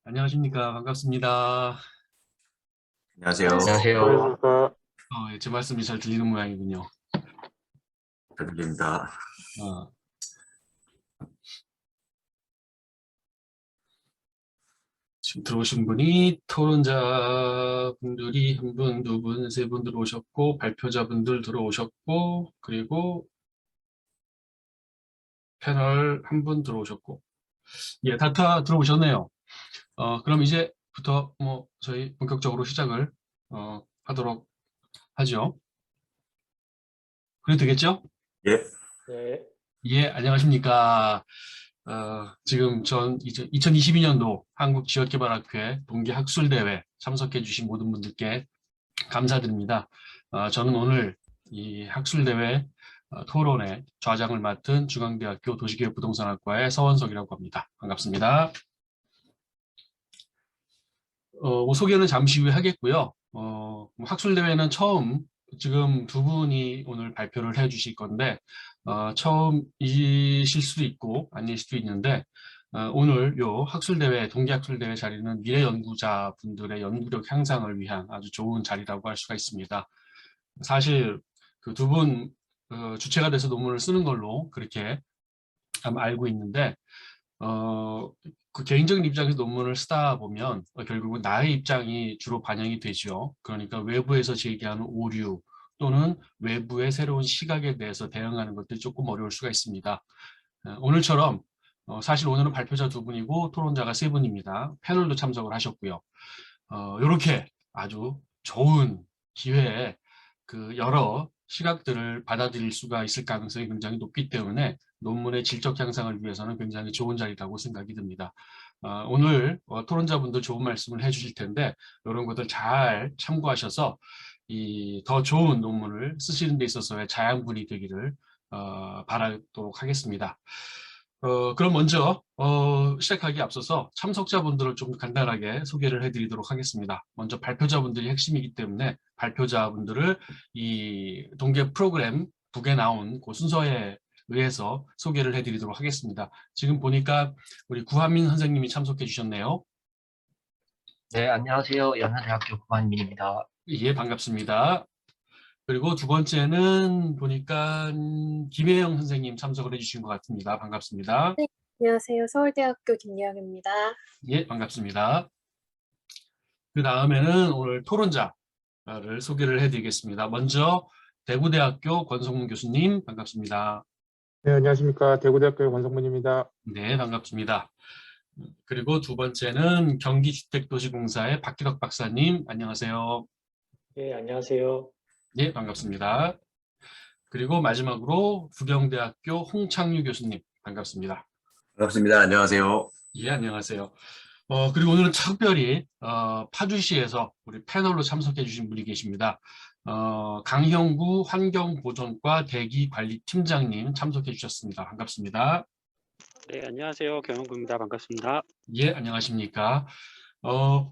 안녕하십니까. 반갑습니다. 안녕하세요. 안녕하세요. 예, 제 말씀이 잘 들리는 모양이군요. 잘 들립니다. 어, 지금 들어오신 분이 토론자 분들이 한 분, 두 분, 세 분 들어오셨고, 발표자 분들 들어오셨고, 그리고 패널 한 분 들어오셨고, 예, 다 들어오셨네요. 그럼 이제부터 저희 본격적으로 시작을 하도록 하죠. 그래도 되겠죠? 예, 네, 예, 안녕하십니까. 지금 2022년도 한국지역개발학회 동계학술대회 참석해 주신 모든 분들께 감사드립니다. 저는 오늘 이 학술대회 토론회 좌장을 맡은 중앙대학교 도시계획부동산학과의 서원석이라고 합니다. 반갑습니다. 소개는 잠시 후에 하겠고요. 학술대회는 처음 지금 두 분이 오늘 발표를 해 주실 건데 처음이실 수도 있고 아닐 수도 있는데 오늘 요 학술대회, 동계학술대회 자리는 미래연구자 분들의 연구력 향상을 위한 아주 좋은 자리라고 할 수가 있습니다. 사실 그 두 분 주체가 돼서 논문을 쓰는 걸로 그렇게 아마 알고 있는데 그 개인적인 입장에서 논문을 쓰다 보면 결국은 나의 입장이 주로 반영이 되죠. 그러니까 외부에서 제기하는 오류 또는 외부의 새로운 시각에 대해서 대응하는 것들이 조금 어려울 수가 있습니다. 오늘처럼 사실 오늘은 발표자 두 분이고 토론자가 세 분입니다. 패널도 참석을 하셨고요. 이렇게 아주 좋은 기회에 그 여러 시각들을 받아들일 수가 있을 가능성이 굉장히 높기 때문에 논문의 질적 향상을 위해서는 굉장히 좋은 자리라고 생각이 듭니다. 오늘 토론자분들 좋은 말씀을 해주실 텐데 이런 것들 잘 참고하셔서 이 더 좋은 논문을 쓰시는 데 있어서의 자양분이 되기를 바라도록 하겠습니다. 그럼 먼저 시작하기 앞서서 참석자분들을 좀 간단하게 소개를 해드리도록 하겠습니다. 먼저 발표자분들이 핵심이기 때문에 발표자분들을 이 동계 프로그램 북에 나온 그 순서에 의해서 소개를 해드리도록 하겠습니다. 지금 보니까 우리 구한민 선생님이 참석해 주셨네요. 네, 안녕하세요. 연세대학교 구만민입니다. 예, 반갑습니다. 그리고 두 번째는 보니까 김혜영 선생님 참석을 해주신 것 같습니다. 반갑습니다. 네, 안녕하세요. 서울대학교 김예영입니다. 예, 반갑습니다. 그 다음에는 오늘 토론자를 소개를 해드리겠습니다. 먼저 대구대학교 권성문 교수님 반갑습니다. 네, 안녕하십니까. 대구대학교의 권성문입니다. 네, 반갑습니다. 그리고 두 번째는 경기주택도시공사의 박기덕 박사님 안녕하세요. 네, 안녕하세요. 네, 반갑습니다. 그리고 마지막으로 부경대학교 홍창유 교수님 반갑습니다. 반갑습니다. 안녕하세요. 예, 안녕하세요. 그리고 오늘은 특별히 파주시에서 우리 패널로 참석해 주신 분이 계십니다. 강형구 환경보존과 대기관리팀장님 참석해 주셨습니다. 반갑습니다. 네, 안녕하세요. 경영구입니다. 반갑습니다. 예, 안녕하십니까.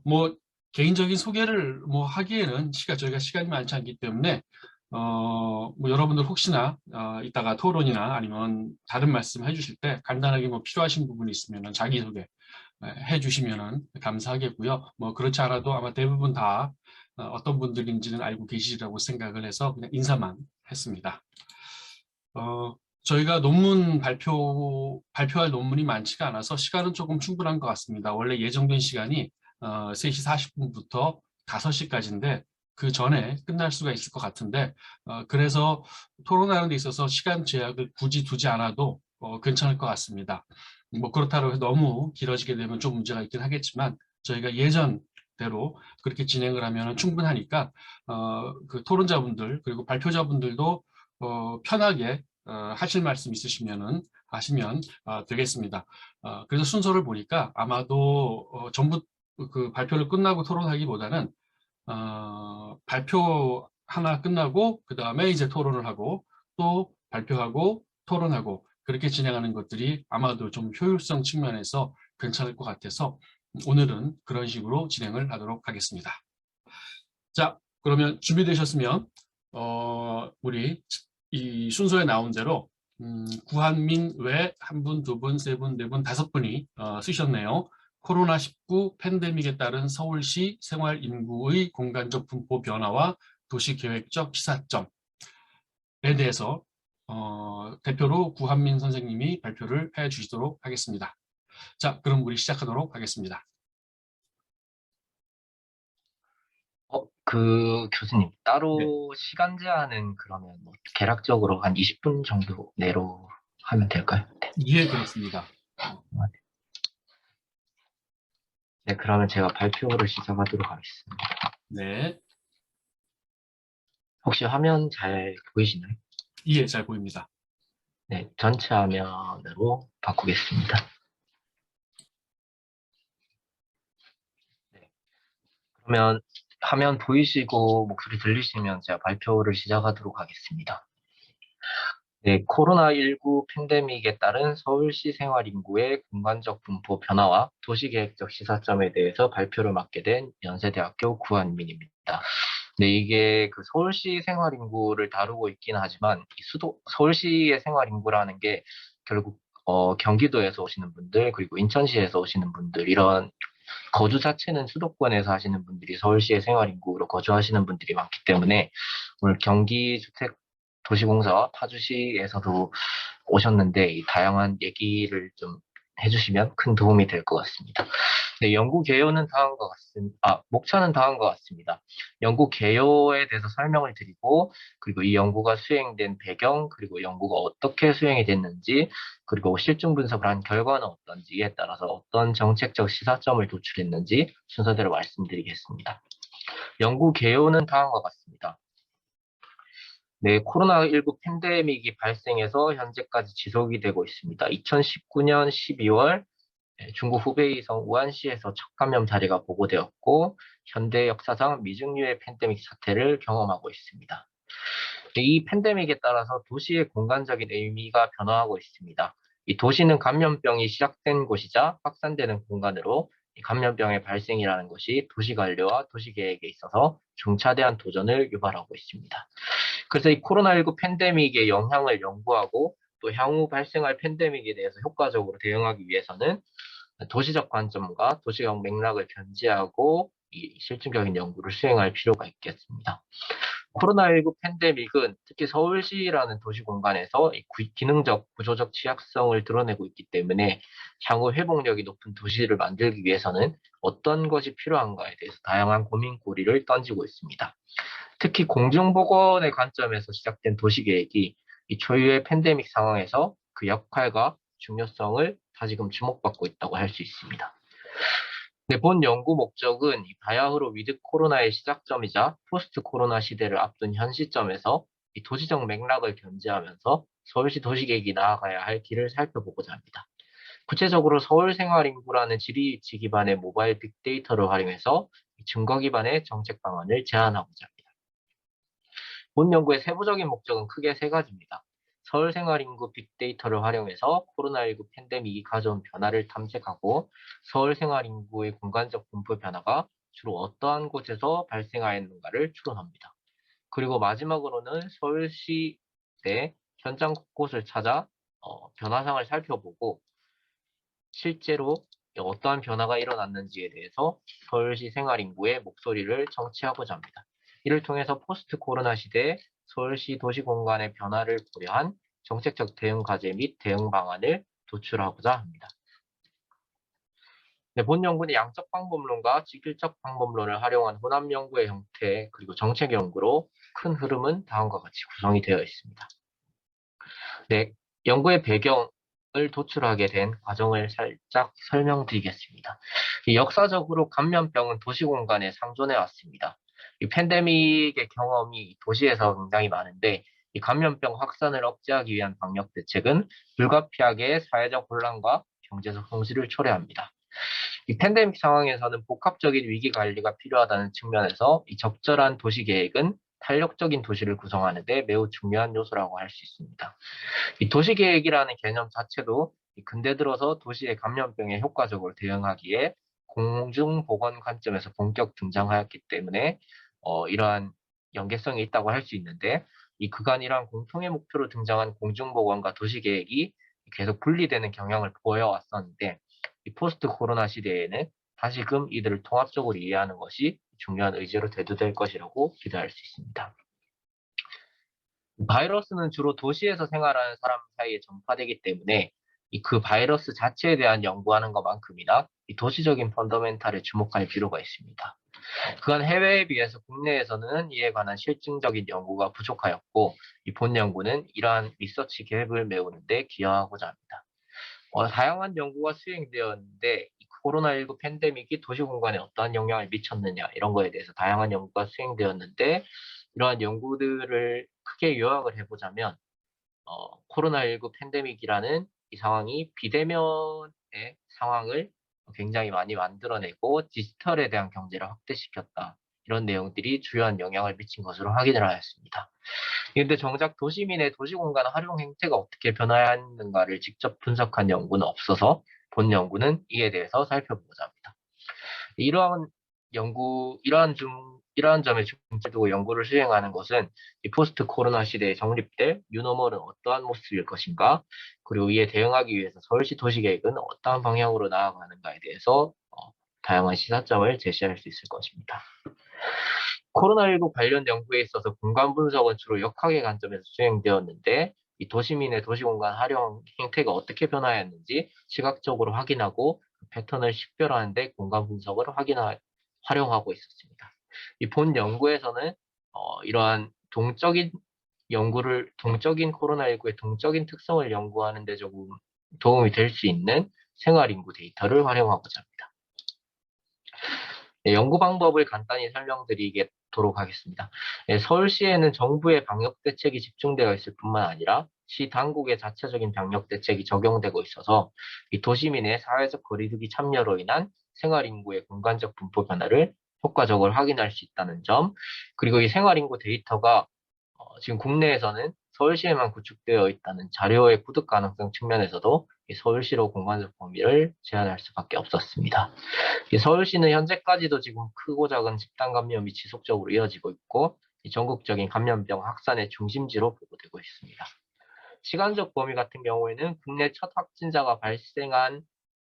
뭐 개인적인 소개를 하기에는 저희가 시간이 많지 않기 때문에 뭐 여러분들 혹시나 이따가 토론이나 아니면 다른 말씀 해주실 때 간단하게 필요하신 부분이 있으면 자기소개 해주시면 감사하겠고요. 그렇지 않아도 아마 대부분 다 어떤 분들인지는 알고 계시리라고 생각을 해서 그냥 인사만 했습니다. 저희가 발표할 논문이 많지가 않아서 시간은 조금 충분한 것 같습니다. 원래 예정된 시간이 3시 40분부터 5시까지인데 그 전에 끝날 수가 있을 것 같은데 그래서 토론하는 데 있어서 시간 제약을 굳이 두지 않아도 괜찮을 것 같습니다. 그렇다고 해서 너무 길어지게 되면 좀 문제가 있긴 하겠지만 저희가 예전대로 그렇게 진행을 하면 충분하니까 그 토론자분들 그리고 발표자분들도 편하게 하실 말씀 있으시면 하시면 되겠습니다. 그래서 순서를 보니까 아마도 전부 그 발표를 끝나고 토론하기보다는 발표 하나 끝나고 그 다음에 이제 토론을 하고 또 발표하고 토론하고 그렇게 진행하는 것들이 아마도 좀 효율성 측면에서 괜찮을 것 같아서 오늘은 그런 식으로 진행을 하도록 하겠습니다. 자, 그러면 준비되셨으면 우리 이 순서에 나온 대로 구한민 외 한 분, 두 분, 세 분, 네 분, 5분이 쓰셨네요. 코로나19 팬데믹에 따른 서울시 생활 인구의 공간적 분포 변화와 도시계획적 시사점에 대해서 대표로 구한민 선생님이 발표를 해 주시도록 하겠습니다. 자, 그럼 우리 시작하도록 하겠습니다. 교수님, 따로 시간 제한은 그러면 뭐 개략적으로 한 20분 정도 내로 하면 될까요? 네. 예, 그렇습니다. 네, 그러면 제가 발표를 시작하도록 하겠습니다. 네, 혹시 화면 잘 보이시나요? 예, 잘 보입니다. 네, 전체 화면으로 바꾸겠습니다. 네, 그러면 화면 보이시고 목소리 들리시면 제가 발표를 시작하도록 하겠습니다. 네, 코로나19 팬데믹에 따른 서울시 생활 인구의 공간적 분포 변화와 도시계획적 시사점에 대해서 발표를 맡게 된 연세대학교 구한민입니다. 네, 이게 그 서울시 생활 인구를 다루고 있긴 하지만 서울시의 생활 인구라는 게 결국 경기도에서 오시는 분들, 그리고 인천시에서 오시는 분들, 이런 거주 자체는 수도권에서 하시는 분들이 서울시의 생활 인구로 거주하시는 분들이 많기 때문에 오늘 경기주택도시공사 파주시에서도 오셨는데 이 다양한 얘기를 좀 해주시면 큰 도움이 될 것 같습니다. 네, 연구 개요는 다음과 같습니다. 목차는 다음과 같습니다. 연구 개요에 대해서 설명을 드리고, 그리고 이 연구가 수행된 배경, 그리고 연구가 어떻게 수행이 됐는지, 그리고 실증 분석을 한 결과는 어떤지에 따라서 어떤 정책적 시사점을 도출했는지 순서대로 말씀드리겠습니다. 연구 개요는 다음과 같습니다. 네, 코로나19 팬데믹이 발생해서 현재까지 지속이 되고 있습니다. 2019년 12월 중국 후베이성 우한시에서 첫 감염 사례가 보고되었고 현대 역사상 미중유의 팬데믹 사태를 경험하고 있습니다. 이 팬데믹에 따라서 도시의 공간적인 의미가 변화하고 있습니다. 이 도시는 감염병이 시작된 곳이자 확산되는 공간으로 이 감염병의 발생이라는 것이 도시관리와 도시계획에 있어서 중차대한 도전을 유발하고 있습니다. 그래서 이 코로나19 팬데믹의 영향을 연구하고 또 향후 발생할 팬데믹에 대해서 효과적으로 대응하기 위해서는 도시적 관점과 도시적 맥락을 견지하고 이 실증적인 연구를 수행할 필요가 있겠습니다. 코로나19 팬데믹은 특히 서울시라는 도시 공간에서 이 기능적, 구조적 취약성을 드러내고 있기 때문에 향후 회복력이 높은 도시를 만들기 위해서는 어떤 것이 필요한가에 대해서 다양한 고민고리를 던지고 있습니다. 특히 공중보건의 관점에서 시작된 도시계획이 이 초유의 팬데믹 상황에서 그 역할과 중요성을 다시금 주목받고 있다고 할 수 있습니다. 네, 본 연구 목적은 이 바야흐로 위드 코로나의 시작점이자 포스트 코로나 시대를 앞둔 현 시점에서 이 도시적 맥락을 견지하면서 서울시 도시계획이 나아가야 할 길을 살펴보고자 합니다. 구체적으로 서울 생활 인구라는 지리위치 기반의 모바일 빅데이터를 활용해서 증거 기반의 정책 방안을 제안하고자 합니다. 본 연구의 세부적인 목적은 크게 세 가지입니다. 서울 생활 인구 빅데이터를 활용해서 코로나19 팬데믹이 가져온 변화를 탐색하고 서울 생활 인구의 공간적 분포 변화가 주로 어떠한 곳에서 발생하였는가를 추론합니다. 그리고 마지막으로는 서울시 내 현장 곳곳을 찾아 변화상을 살펴보고 실제로 어떠한 변화가 일어났는지에 대해서 서울시 생활 인구의 목소리를 청취하고자 합니다. 이를 통해서 포스트 코로나 시대에 서울시 도시공간의 변화를 고려한 정책적 대응 과제 및 대응 방안을 도출하고자 합니다. 네, 본 연구는 양적 방법론과 직일적 방법론을 활용한 혼합 연구의 형태 그리고 정책 연구로 큰 흐름은 다음과 같이 구성이 되어 있습니다. 네, 연구의 배경을 도출하게 된 과정을 살짝 설명드리겠습니다. 역사적으로 감염병은 도시공간에 상존해 왔습니다. 이 팬데믹의 경험이 도시에서 굉장히 많은데 이 감염병 확산을 억제하기 위한 방역 대책은 불가피하게 사회적 혼란과 경제적 손실을 초래합니다. 이 팬데믹 상황에서는 복합적인 위기 관리가 필요하다는 측면에서 이 적절한 도시 계획은 탄력적인 도시를 구성하는 데 매우 중요한 요소라고 할 수 있습니다. 이 도시 계획이라는 개념 자체도 근대 들어서 도시의 감염병에 효과적으로 대응하기에 공중보건 관점에서 본격 등장하였기 때문에 이러한 연계성이 있다고 할 수 있는데 이 그간 이러한 공통의 목표로 등장한 공중보건과 도시계획이 계속 분리되는 경향을 보여왔었는데 이 포스트 코로나 시대에는 다시금 이들을 통합적으로 이해하는 것이 중요한 의제로 대두될 것이라고 기대할 수 있습니다. 바이러스는 주로 도시에서 생활하는 사람 사이에 전파되기 때문에 그 바이러스 자체에 대한 연구하는 것만큼이나 이 도시적인 펀더멘탈에 주목할 필요가 있습니다. 그간 해외에 비해서 국내에서는 이에 관한 실증적인 연구가 부족하였고 이 본 연구는 이러한 리서치 갭을 메우는 데 기여하고자 합니다. 다양한 연구가 수행되었는데 이 코로나19 팬데믹이 도시 공간에 어떠한 영향을 미쳤느냐 이런 거에 대해서 다양한 연구가 수행되었는데 이러한 연구들을 크게 요약을 해보자면 코로나19 팬데믹이라는 이 상황이 비대면의 상황을 굉장히 많이 만들어내고 디지털에 대한 경제를 확대시켰다. 이런 내용들이 주요한 영향을 미친 것으로 확인을 하였습니다. 그런데 정작 도시민의 도시공간 활용 행태가 어떻게 변화했는가를 직접 분석한 연구는 없어서 본 연구는 이에 대해서 살펴보고자 합니다. 이러한 점에 중점을 두고 연구를 수행하는 것은 이 포스트 코로나 시대에 정립될 뉴노멀은 어떠한 모습일 것인가, 그리고 이에 대응하기 위해서 서울시 도시계획은 어떠한 방향으로 나아가는가에 대해서 다양한 시사점을 제시할 수 있을 것입니다. 코로나19 관련 연구에 있어서 공간 분석은 주로 역학의 관점에서 수행되었는데 이 도시민의 도시공간 활용 행태가 어떻게 변화했는지 시각적으로 확인하고 그 패턴을 식별하는 데 공간 분석을 활용하고 있었습니다. 이 본 연구에서는 이러한 동적인 코로나19의 동적인 특성을 연구하는 데 조금 도움이 될 수 있는 생활인구 데이터를 활용하고자 합니다. 네, 연구 방법을 간단히 설명드리도록 하겠습니다. 네, 서울시에는 정부의 방역 대책이 집중되어 있을 뿐만 아니라 시 당국의 자체적인 방역 대책이 적용되고 있어서 이 도시민의 사회적 거리두기 참여로 인한 생활인구의 공간적 분포 변화를 효과적으로 확인할 수 있다는 점, 그리고 이 생활인구 데이터가 지금 국내에서는 서울시에만 구축되어 있다는 자료의 구득 가능성 측면에서도 이 서울시로 공간적 범위를 제한할 수밖에 없었습니다. 이 서울시는 현재까지도 지금 크고 작은 집단 감염이 지속적으로 이어지고 있고 이 전국적인 감염병 확산의 중심지로 보고되고 있습니다. 시간적 범위 같은 경우에는 국내 첫 확진자가 발생한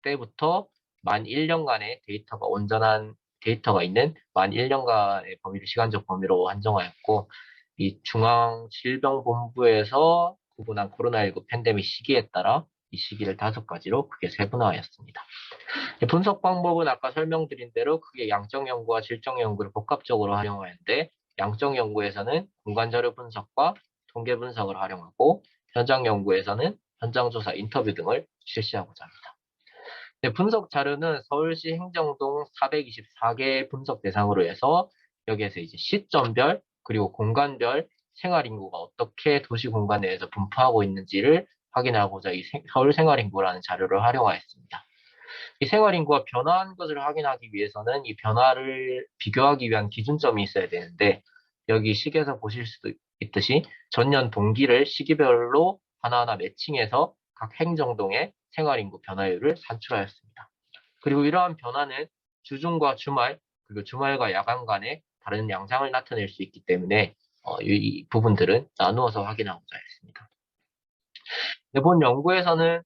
때부터 만 1년간의 온전한 데이터가 있는 만 1년간의 범위를 시간적 범위로 한정하였고 이 중앙질병본부에서 구분한 코로나19 팬데믹 시기에 따라 이 시기를 5가지로 크게 세분화하였습니다. 분석 방법은 아까 설명드린 대로 크게 양적 연구와 질적 연구를 복합적으로 활용하는데 양적 연구에서는 공간 자료 분석과 통계 분석을 활용하고 현장 연구에서는 현장 조사, 인터뷰 등을 실시하고자 합니다. 분석 자료는 서울시 행정동 424개 분석 대상으로 해서 여기에서 이제 시점별 그리고 공간별 생활인구가 어떻게 도시 공간 내에서 분포하고 있는지를 확인하고자 이 서울 생활인구라는 자료를 활용하였습니다. 이 생활인구가 변화한 것을 확인하기 위해서는 이 변화를 비교하기 위한 기준점이 있어야 되는데 여기 식에서 보실 수도 있듯이 전년 동기를 시기별로 하나하나 매칭해서 각 행정동의 생활인구 변화율을 산출하였습니다. 그리고 이러한 변화는 주중과 주말, 그리고 주말과 야간 간에 다른 양상을 나타낼 수 있기 때문에 이 부분들은 나누어서 확인하고자 했습니다. 본 연구에서는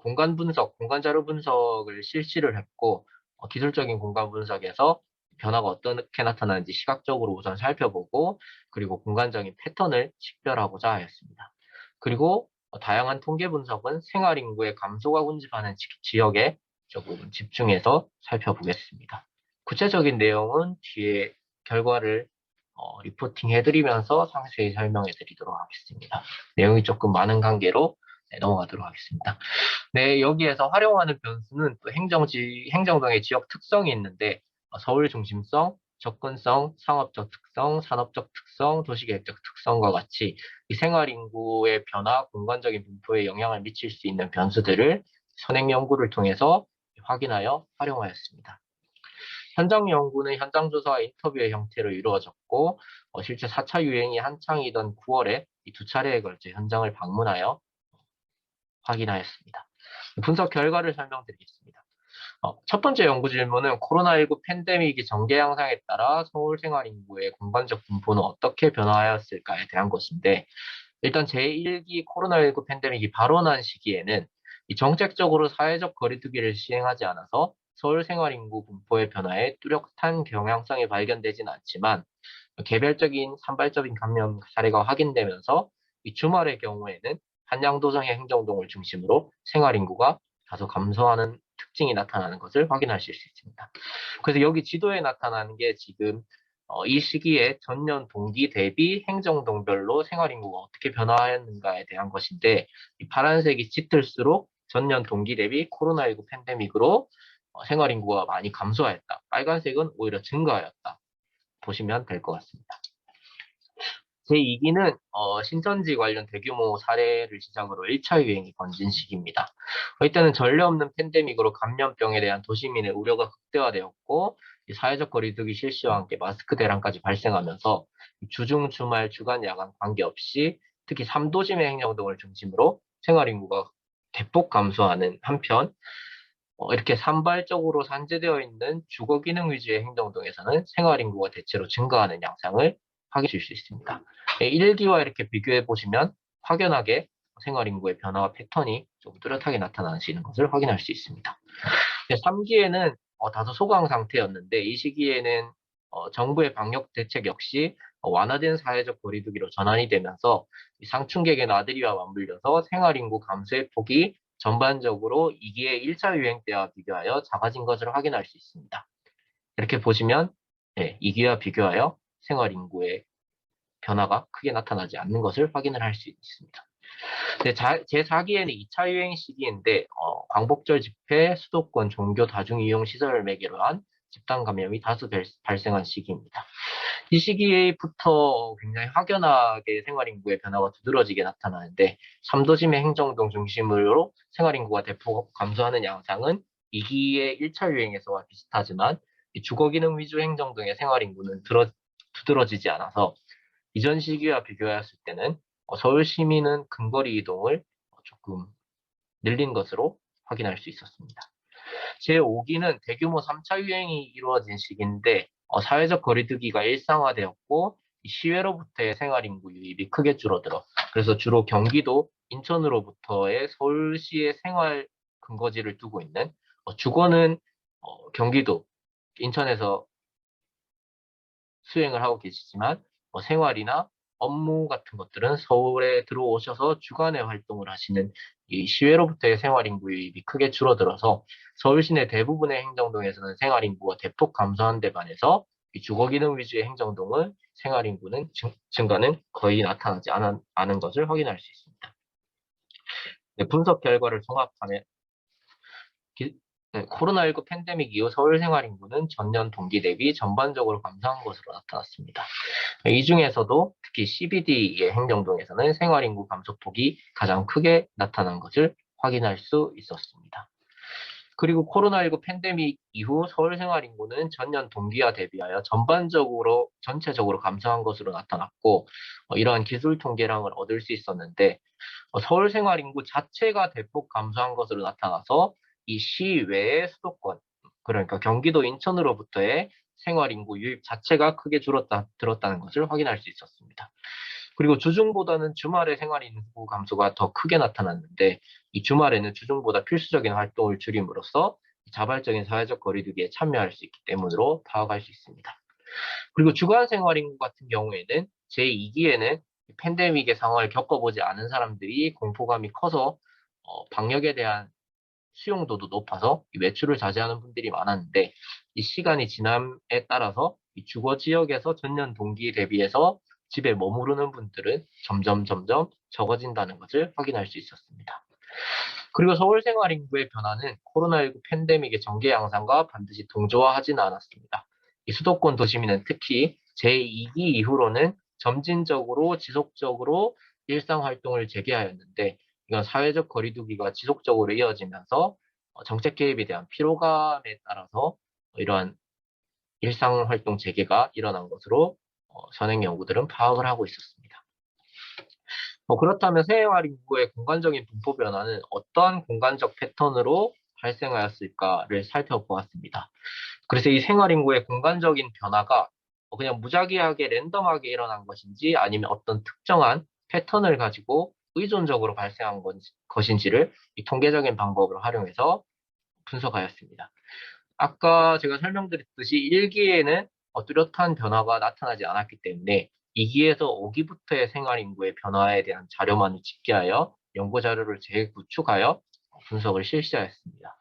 공간 분석, 공간 자료 분석을 실시를 했고 기술적인 공간 분석에서 변화가 어떻게 나타나는지 시각적으로 우선 살펴보고 그리고 공간적인 패턴을 식별하고자 하였습니다. 그리고 다양한 통계 분석은 생활 인구의 감소가 군집하는 지역에 조금 집중해서 살펴보겠습니다. 구체적인 내용은 뒤에 결과를 리포팅 해드리면서 상세히 설명해 드리도록 하겠습니다. 내용이 조금 많은 관계로 넘어가도록 하겠습니다. 네, 여기에서 활용하는 변수는 또 행정동의 지역 특성이 있는데 서울 중심성, 접근성, 상업적 특성, 산업적 특성, 도시계획적 특성과 같이 이 생활인구의 변화, 공간적인 분포에 영향을 미칠 수 있는 변수들을 선행 연구를 통해서 확인하여 활용하였습니다. 현장 연구는 현장 조사와 인터뷰의 형태로 이루어졌고 실제 4차 유행이 한창이던 9월에 이 2차례에 걸쳐 현장을 방문하여 확인하였습니다. 분석 결과를 설명드리겠습니다. 첫 번째 연구 질문은 코로나19 팬데믹이 전개 양상에 따라 서울 생활 인구의 공간적 분포는 어떻게 변화하였을까에 대한 것인데 일단 제1기 코로나19 팬데믹이 발원한 시기에는 이 정책적으로 사회적 거리두기를 시행하지 않아서 서울 생활인구 분포의 변화에 뚜렷한 경향성이 발견되지는 않지만 개별적인 산발적인 감염 사례가 확인되면서 이 주말의 경우에는 한양도성의 행정동을 중심으로 생활인구가 다소 감소하는 특징이 나타나는 것을 확인하실 수 있습니다. 그래서 여기 지도에 나타나는 게 지금 이 시기에 전년 동기 대비 행정동별로 생활인구가 어떻게 변화하였는가에 대한 것인데, 이 파란색이 짙을수록 전년 동기 대비 코로나19 팬데믹으로 생활인구가 많이 감소하였다. 빨간색은 오히려 증가하였다. 보시면 될 것 같습니다. 제2기는 신천지 관련 대규모 사례를 시작으로 1차 유행이 번진 시기입니다. 이때는 전례 없는 팬데믹으로 감염병에 대한 도시민의 우려가 극대화되었고, 사회적 거리두기 실시와 함께 마스크 대란까지 발생하면서 주중, 주말, 주간, 야간 관계없이 특히 3도심의 행정동을 중심으로 생활인구가 대폭 감소하는 한편, 이렇게 산발적으로 산재되어 있는 주거기능 위주의 행정동에서는 생활인구가 대체로 증가하는 양상을 확인하실 수 있습니다. 1기와 이렇게 비교해 보시면 확연하게 생활인구의 변화와 패턴이 좀 뚜렷하게 나타나시는 것을 확인할 수 있습니다. 3기에는 다소 소강 상태였는데, 이 시기에는 정부의 방역 대책 역시 완화된 사회적 거리두기로 전환이 되면서 상충객의 나들이와 맞물려서 생활인구 감소의 폭이 전반적으로 2기의 1차 유행 때와 비교하여 작아진 것을 확인할 수 있습니다. 이렇게 보시면 2기와 비교하여 생활인구의 변화가 크게 나타나지 않는 것을 확인을 할 수 있습니다. 제4기에는 2차 유행 시기인데 광복절 집회, 수도권 종교 다중이용 시설을 매개로 한 집단 감염이 다수 발생한 시기입니다. 이 시기부터 굉장히 확연하게 생활인구의 변화가 두드러지게 나타나는데, 3도심의 행정동 중심으로 생활인구가 대폭 감소하는 양상은 2기의 1차 유행에서와 비슷하지만 주거기능 위주 행정동의 생활인구는 두드러지지 않아서 이전 시기와 비교했을 때는 서울 시민은 근거리 이동을 조금 늘린 것으로 확인할 수 있었습니다. 제5기는 대규모 3차 유행이 이루어진 시기인데 사회적 거리두기가 일상화되었고 시외로부터의 생활인구 유입이 크게 줄어들어, 그래서 주로 경기도, 인천으로부터의 서울시의 생활 근거지를 두고 있는 주거는 경기도, 인천에서 수행을 하고 계시지만 생활이나 업무 같은 것들은 서울에 들어오셔서 주간에 활동을 하시는 이 시외로부터의 생활인구 유입이 크게 줄어들어서 서울 시내 대부분의 행정동에서는 생활인구가 대폭 감소한 데 반해서 이 주거기능 위주의 행정동은 생활인구는 증가는 거의 나타나지 않은 것을 확인할 수 있습니다. 분석 결과를 종합하면 코로나19 팬데믹 이후 서울 생활인구는 전년 동기 대비 전반적으로 감소한 것으로 나타났습니다. 이 중에서도 특히 CBD의 행정동에서는 생활인구 감소폭이 가장 크게 나타난 것을 확인할 수 있었습니다. 그리고 코로나19 팬데믹 이후 서울 생활인구는 전년 동기와 대비하여 전체적으로 감소한 것으로 나타났고, 이러한 기술 통계량을 얻을 수 있었는데 서울 생활인구 자체가 대폭 감소한 것으로 나타나서 이 시외의 수도권, 그러니까 경기도 인천으로부터의 생활인구 유입 자체가 크게 들었다는 것을 확인할 수 있었습니다. 그리고 주중보다는 주말의 생활인구 감소가 더 크게 나타났는데, 이 주말에는 주중보다 필수적인 활동을 줄임으로써 자발적인 사회적 거리두기에 참여할 수 있기 때문으로 파악할 수 있습니다. 그리고 주간 생활인구 같은 경우에는 제2기에는 팬데믹의 상황을 겪어보지 않은 사람들이 공포감이 커서 방역에 대한 수용도도 높아서 외출을 자제하는 분들이 많았는데, 이 시간이 지남에 따라서 이 주거 지역에서 전년 동기 대비해서 집에 머무르는 분들은 점점 적어진다는 것을 확인할 수 있었습니다. 그리고 서울 생활인구의 변화는 코로나19 팬데믹의 전개 양상과 반드시 동조화하지는 않았습니다. 이 수도권 도시민은 특히 제2기 이후로는 점진적으로 지속적으로 일상활동을 재개하였는데, 이건 사회적 거리두기가 지속적으로 이어지면서 정책 개입에 대한 피로감에 따라서 이러한 일상활동 재개가 일어난 것으로 선행 연구들은 파악을 하고 있었습니다. 그렇다면 생활인구의 공간적인 분포 변화는 어떠한 공간적 패턴으로 발생하였을까를 살펴보았습니다. 그래서 이 생활인구의 공간적인 변화가 그냥 무작위하게 랜덤하게 일어난 것인지, 아니면 어떤 특정한 패턴을 가지고 의존적으로 발생한 것인지를 이 통계적인 방법을 활용해서 분석하였습니다. 아까 제가 설명드렸듯이 1기에는 뚜렷한 변화가 나타나지 않았기 때문에 2기에서 5기부터의 생활인구의 변화에 대한 자료만을 집계하여 연구 자료를 재구축하여 분석을 실시하였습니다.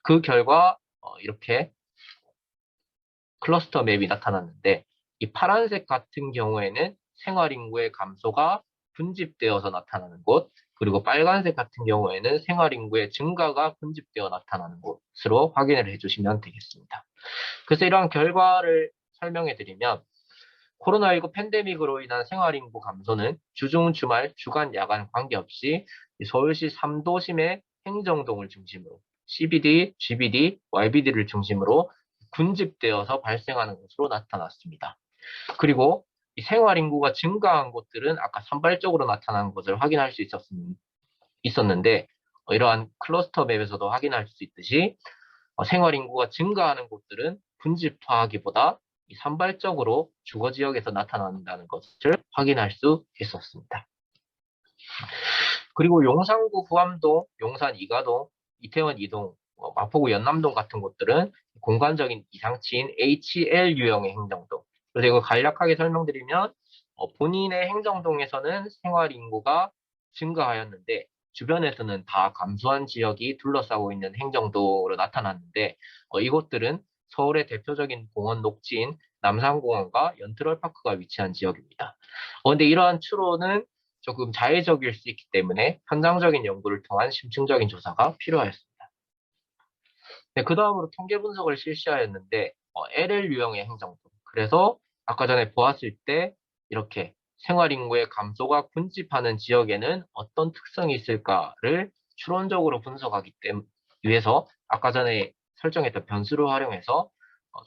그 결과 이렇게 클러스터 맵이 나타났는데 이 파란색 같은 경우에는 생활인구의 감소가 분집되어서 나타나는 곳, 그리고 빨간색 같은 경우에는 생활인구의 증가가 분집되어 나타나는 곳으로 확인을 해주시면 되겠습니다. 그래서 이러한 결과를 설명해 드리면 코로나19 팬데믹으로 인한 생활인구 감소는 주중, 주말, 주간, 야간 관계없이 서울시 3도심의 행정동을 중심으로 CBD, GBD, YBD를 중심으로 군집되어서 발생하는 것으로 나타났습니다. 그리고 이 생활인구가 증가한 곳들은 아까 산발적으로 나타난 것을 확인할 수 있었는데 이러한 클러스터 맵에서도 확인할 수 있듯이 생활인구가 증가하는 곳들은 군집화하기보다 산발적으로 주거 지역에서 나타난다는 것을 확인할 수 있었습니다. 그리고 용산구 후암동, 용산 이가동, 이태원 이동, 마포구 연남동 같은 곳들은 공간적인 이상치인 HL 유형의 행정동. 그래서 이걸 간략하게 설명드리면 본인의 행정동에서는 생활인구가 증가하였는데 주변에서는 다 감소한 지역이 둘러싸고 있는 행정도로 나타났는데 이곳들은 서울의 대표적인 공원 녹지인 남산공원과 연트럴파크가 위치한 지역입니다. 그런데 이러한 추론은 조금 자의적일 수 있기 때문에 현장적인 연구를 통한 심층적인 조사가 필요하였습니다. 네, 그 다음으로 통계 분석을 실시하였는데 LL 유형의 행정도. 그래서 아까 전에 보았을 때 이렇게 생활인구의 감소가 군집하는 지역에는 어떤 특성이 있을까를 추론적으로 분석하기 위해서 아까 전에 설정했던 변수를 활용해서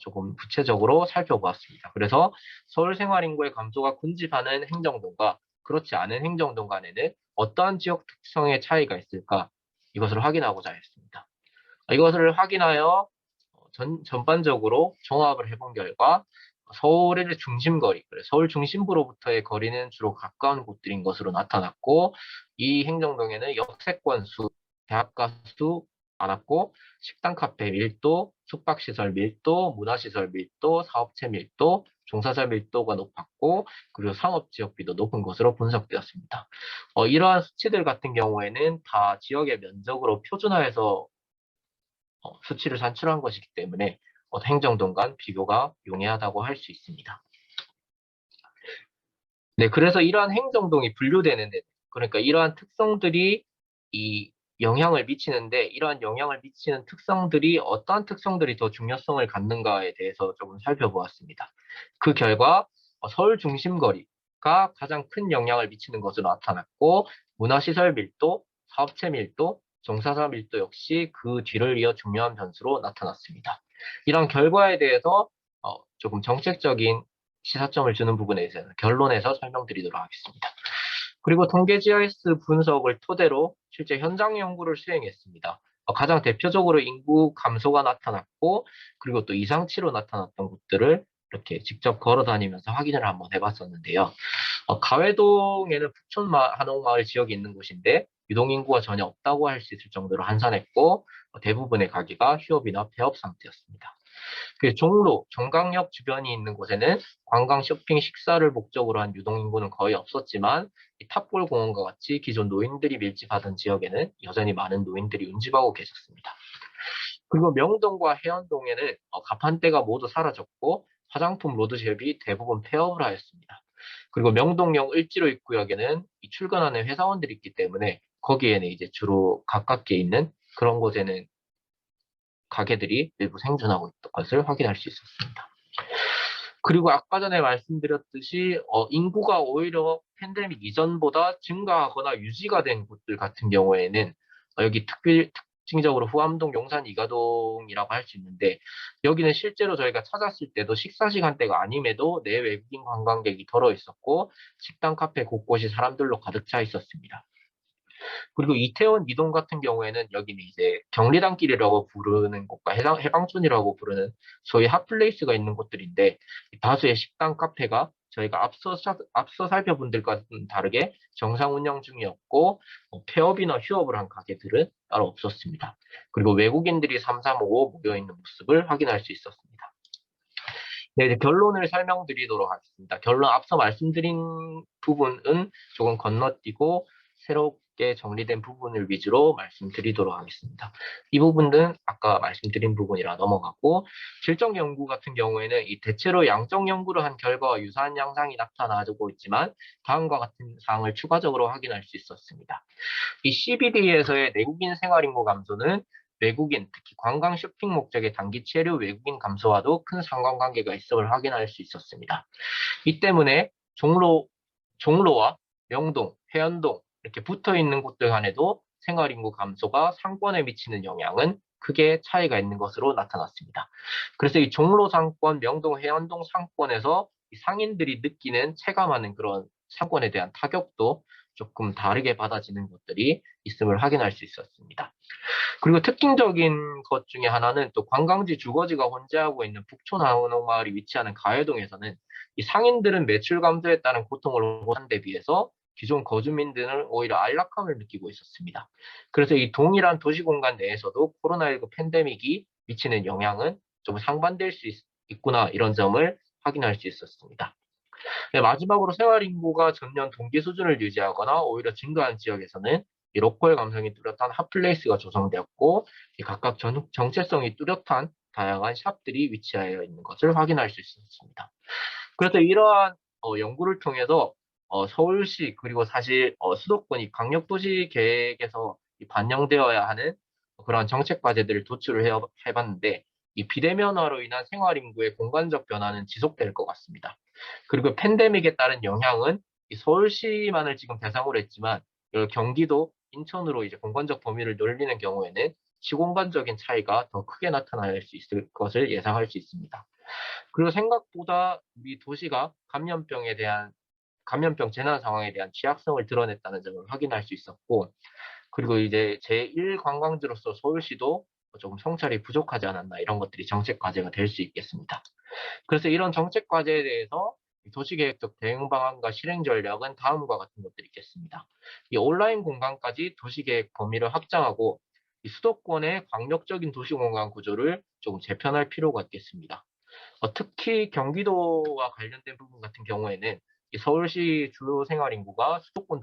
조금 구체적으로 살펴보았습니다. 그래서 서울 생활인구의 감소가 군집하는 행정동과 그렇지 않은 행정동 간에는 어떠한 지역 특성의 차이가 있을까 이것을 확인하고자 했습니다. 이것을 확인하여 전반적으로 종합을 해본 결과 서울의 중심거리, 서울 중심부로부터의 거리는 주로 가까운 곳들인 것으로 나타났고 이 행정동에는 역세권 수, 대학가 수 많았고 식당 카페 밀도, 숙박시설 밀도, 문화시설 밀도, 사업체 밀도, 종사자 밀도가 높았고 그리고 상업지역비도 높은 것으로 분석되었습니다. 이러한 수치들 같은 경우에는 다 지역의 면적으로 표준화해서 수치를 산출한 것이기 때문에 행정동 간 비교가 용이하다고 할 수 있습니다. 네, 그래서 이러한 행정동이 분류되는데, 그러니까 이러한 특성들이 이 영향을 미치는데, 이러한 영향을 미치는 특성들이 어떠한 특성들이 더 중요성을 갖는가에 대해서 조금 살펴보았습니다. 그 결과 서울 중심거리가 가장 큰 영향을 미치는 것으로 나타났고, 문화시설 밀도, 사업체 밀도, 종사자 밀도 역시 그 뒤를 이어 중요한 변수로 나타났습니다. 이런 결과에 대해서 조금 정책적인 시사점을 주는 부분에 대해서는 결론에서 설명드리도록 하겠습니다. 그리고 통계 GIS 분석을 토대로 실제 현장 연구를 수행했습니다. 가장 대표적으로 인구 감소가 나타났고 그리고 또 이상치로 나타났던 곳들을 이렇게 직접 걸어 다니면서 확인을 한번 해봤었는데요. 가회동에는 북촌 한옥마을 지역이 있는 곳인데 유동인구가 전혀 없다고 할 수 있을 정도로 한산했고 대부분의 가게가 휴업이나 폐업 상태였습니다. 그 종로, 종강역 주변이 있는 곳에는 관광, 쇼핑, 식사를 목적으로 한 유동인구는 거의 없었지만 탑골 공원과 같이 기존 노인들이 밀집하던 지역에는 여전히 많은 노인들이 운집하고 계셨습니다. 그리고 명동과 해안동에는 가판대가 모두 사라졌고 화장품 로드샵이 대부분 폐업을 하였습니다. 그리고 명동역 을지로 입구역에는 출근하는 회사원들이 있기 때문에 거기에는 이제 주로 가깝게 있는 그런 곳에는 가게들이 일부 생존하고 있던 것을 확인할 수 있었습니다. 그리고 아까 전에 말씀드렸듯이 인구가 오히려 팬데믹 이전보다 증가하거나 유지가 된 곳들 같은 경우에는 여기 특징적으로 후암동, 용산 이가동이라고 할 수 있는데 여기는 실제로 저희가 찾았을 때도 식사 시간대가 아님에도 내 외국인 관광객이 덜어 있었고 식당, 카페 곳곳이 사람들로 가득 차 있었습니다. 그리고 이태원 이동 같은 경우에는 여기는 이제 경리단길이라고 부르는 곳과 해방촌이라고 부르는 소위 핫플레이스가 있는 곳들인데 다수의 식당, 카페가 저희가 앞서 살펴본 것과는 다르게 정상 운영 중이었고 폐업이나 휴업을 한 가게들은 따로 없었습니다. 그리고 외국인들이 335 모여 있는 모습을 확인할 수 있었습니다. 네, 이제 결론을 설명드리도록 하겠습니다. 결론 앞서 말씀드린 부분은 조금 건너뛰고 새롭게 정리된 부분을 위주로 말씀드리도록 하겠습니다. 이 부분은 아까 말씀드린 부분이라 넘어가고, 질적 연구 같은 경우에는 이 대체로 양적 연구를 한 결과와 유사한 양상이 나타나고 있지만 다음과 같은 사항을 추가적으로 확인할 수 있었습니다. 이 CBD에서의 내국인 생활인구 감소는 외국인, 특히 관광 쇼핑 목적의 단기 체류 외국인 감소와도 큰 상관관계가 있음을 확인할 수 있었습니다. 이 때문에 종로와 명동, 해안동 이렇게 붙어 있는 곳들 간에도 생활인구 감소가 상권에 미치는 영향은 크게 차이가 있는 것으로 나타났습니다. 그래서 이 종로 상권, 명동, 해안동 상권에서 이 상인들이 느끼는 체감하는 그런 상권에 대한 타격도 조금 다르게 받아지는 것들이 있음을 확인할 수 있었습니다. 그리고 특징적인 것 중에 하나는 또 관광지 주거지가 혼재하고 있는 북촌 한옥마을이 위치하는 가해동에서는 이 상인들은 매출 감소에 따른 고통을 호소한 데 비해서 기존 거주민들은 오히려 안락함을 느끼고 있었습니다. 그래서 이 동일한 도시공간 내에서도 코로나19 팬데믹이 미치는 영향은 좀 상반될 수 있구나, 이런 점을 확인할 수 있었습니다. 네, 마지막으로 생활인구가 전년 동기 수준을 유지하거나 오히려 증가한 지역에서는 이 로컬 감성이 뚜렷한 핫플레이스가 조성되었고, 이 각각 정체성이 뚜렷한 다양한 샵들이 위치하여 있는 것을 확인할 수 있었습니다. 그래서 이러한 연구를 통해서 서울시 그리고 사실 수도권이 강력도시 계획에서 반영되어야 하는 그런 정책 과제들을 도출을 해봤는데, 이 비대면화로 인한 생활인구의 공간적 변화는 지속될 것 같습니다. 그리고 팬데믹에 따른 영향은 이 서울시만을 지금 대상으로 했지만 경기도, 인천으로 이제 공간적 범위를 넓히는 경우에는 시공간적인 차이가 더 크게 나타날 수 있을 것을 예상할 수 있습니다. 그리고 생각보다 우리 도시가 감염병 재난 상황에 대한 취약성을 드러냈다는 점을 확인할 수 있었고, 그리고 이제 제1관광지로서 서울시도 조금 성찰이 부족하지 않았나, 이런 것들이 정책 과제가 될 수 있겠습니다. 그래서 이런 정책 과제에 대해서 도시계획적 대응 방안과 실행 전략은 다음과 같은 것들이 있겠습니다. 이 온라인 공간까지 도시계획 범위를 확장하고 이 수도권의 광역적인 도시공간 구조를 조금 재편할 필요가 있겠습니다. 특히 경기도와 관련된 부분 같은 경우에는 이 서울시 주요 생활인구가 수도권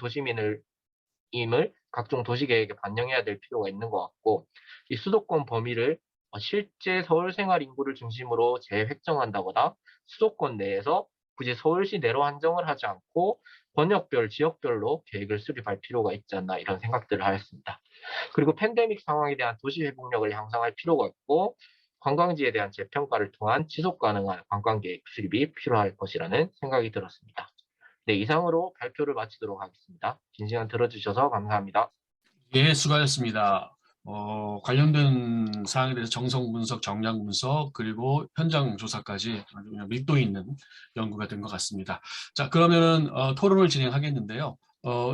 임을 각종 도시계획에 반영해야 될 필요가 있는 것 같고, 이 수도권 범위를 실제 서울 생활 인구를 중심으로 재획정한다거나 수도권 내에서 굳이 서울시 내로 한정을 하지 않고 번역별, 지역별로 계획을 수립할 필요가 있지 않나, 이런 생각들을 하였습니다. 그리고 팬데믹 상황에 대한 도시 회복력을 향상할 필요가 있고, 관광지에 대한 재평가를 통한 지속 가능한 관광계획 수립이 필요할 것이라는 생각이 들었습니다. 네, 이상으로 발표를 마치도록 하겠습니다. 긴 시간 들어주셔서 감사합니다. 예, 수고하셨습니다. 관련된 사항에 대해서 정성 분석, 정량 분석, 그리고 현장 조사까지 아주 그냥 밀도 있는 연구가 된 것 같습니다. 자, 그러면은 토론을 진행하겠는데요.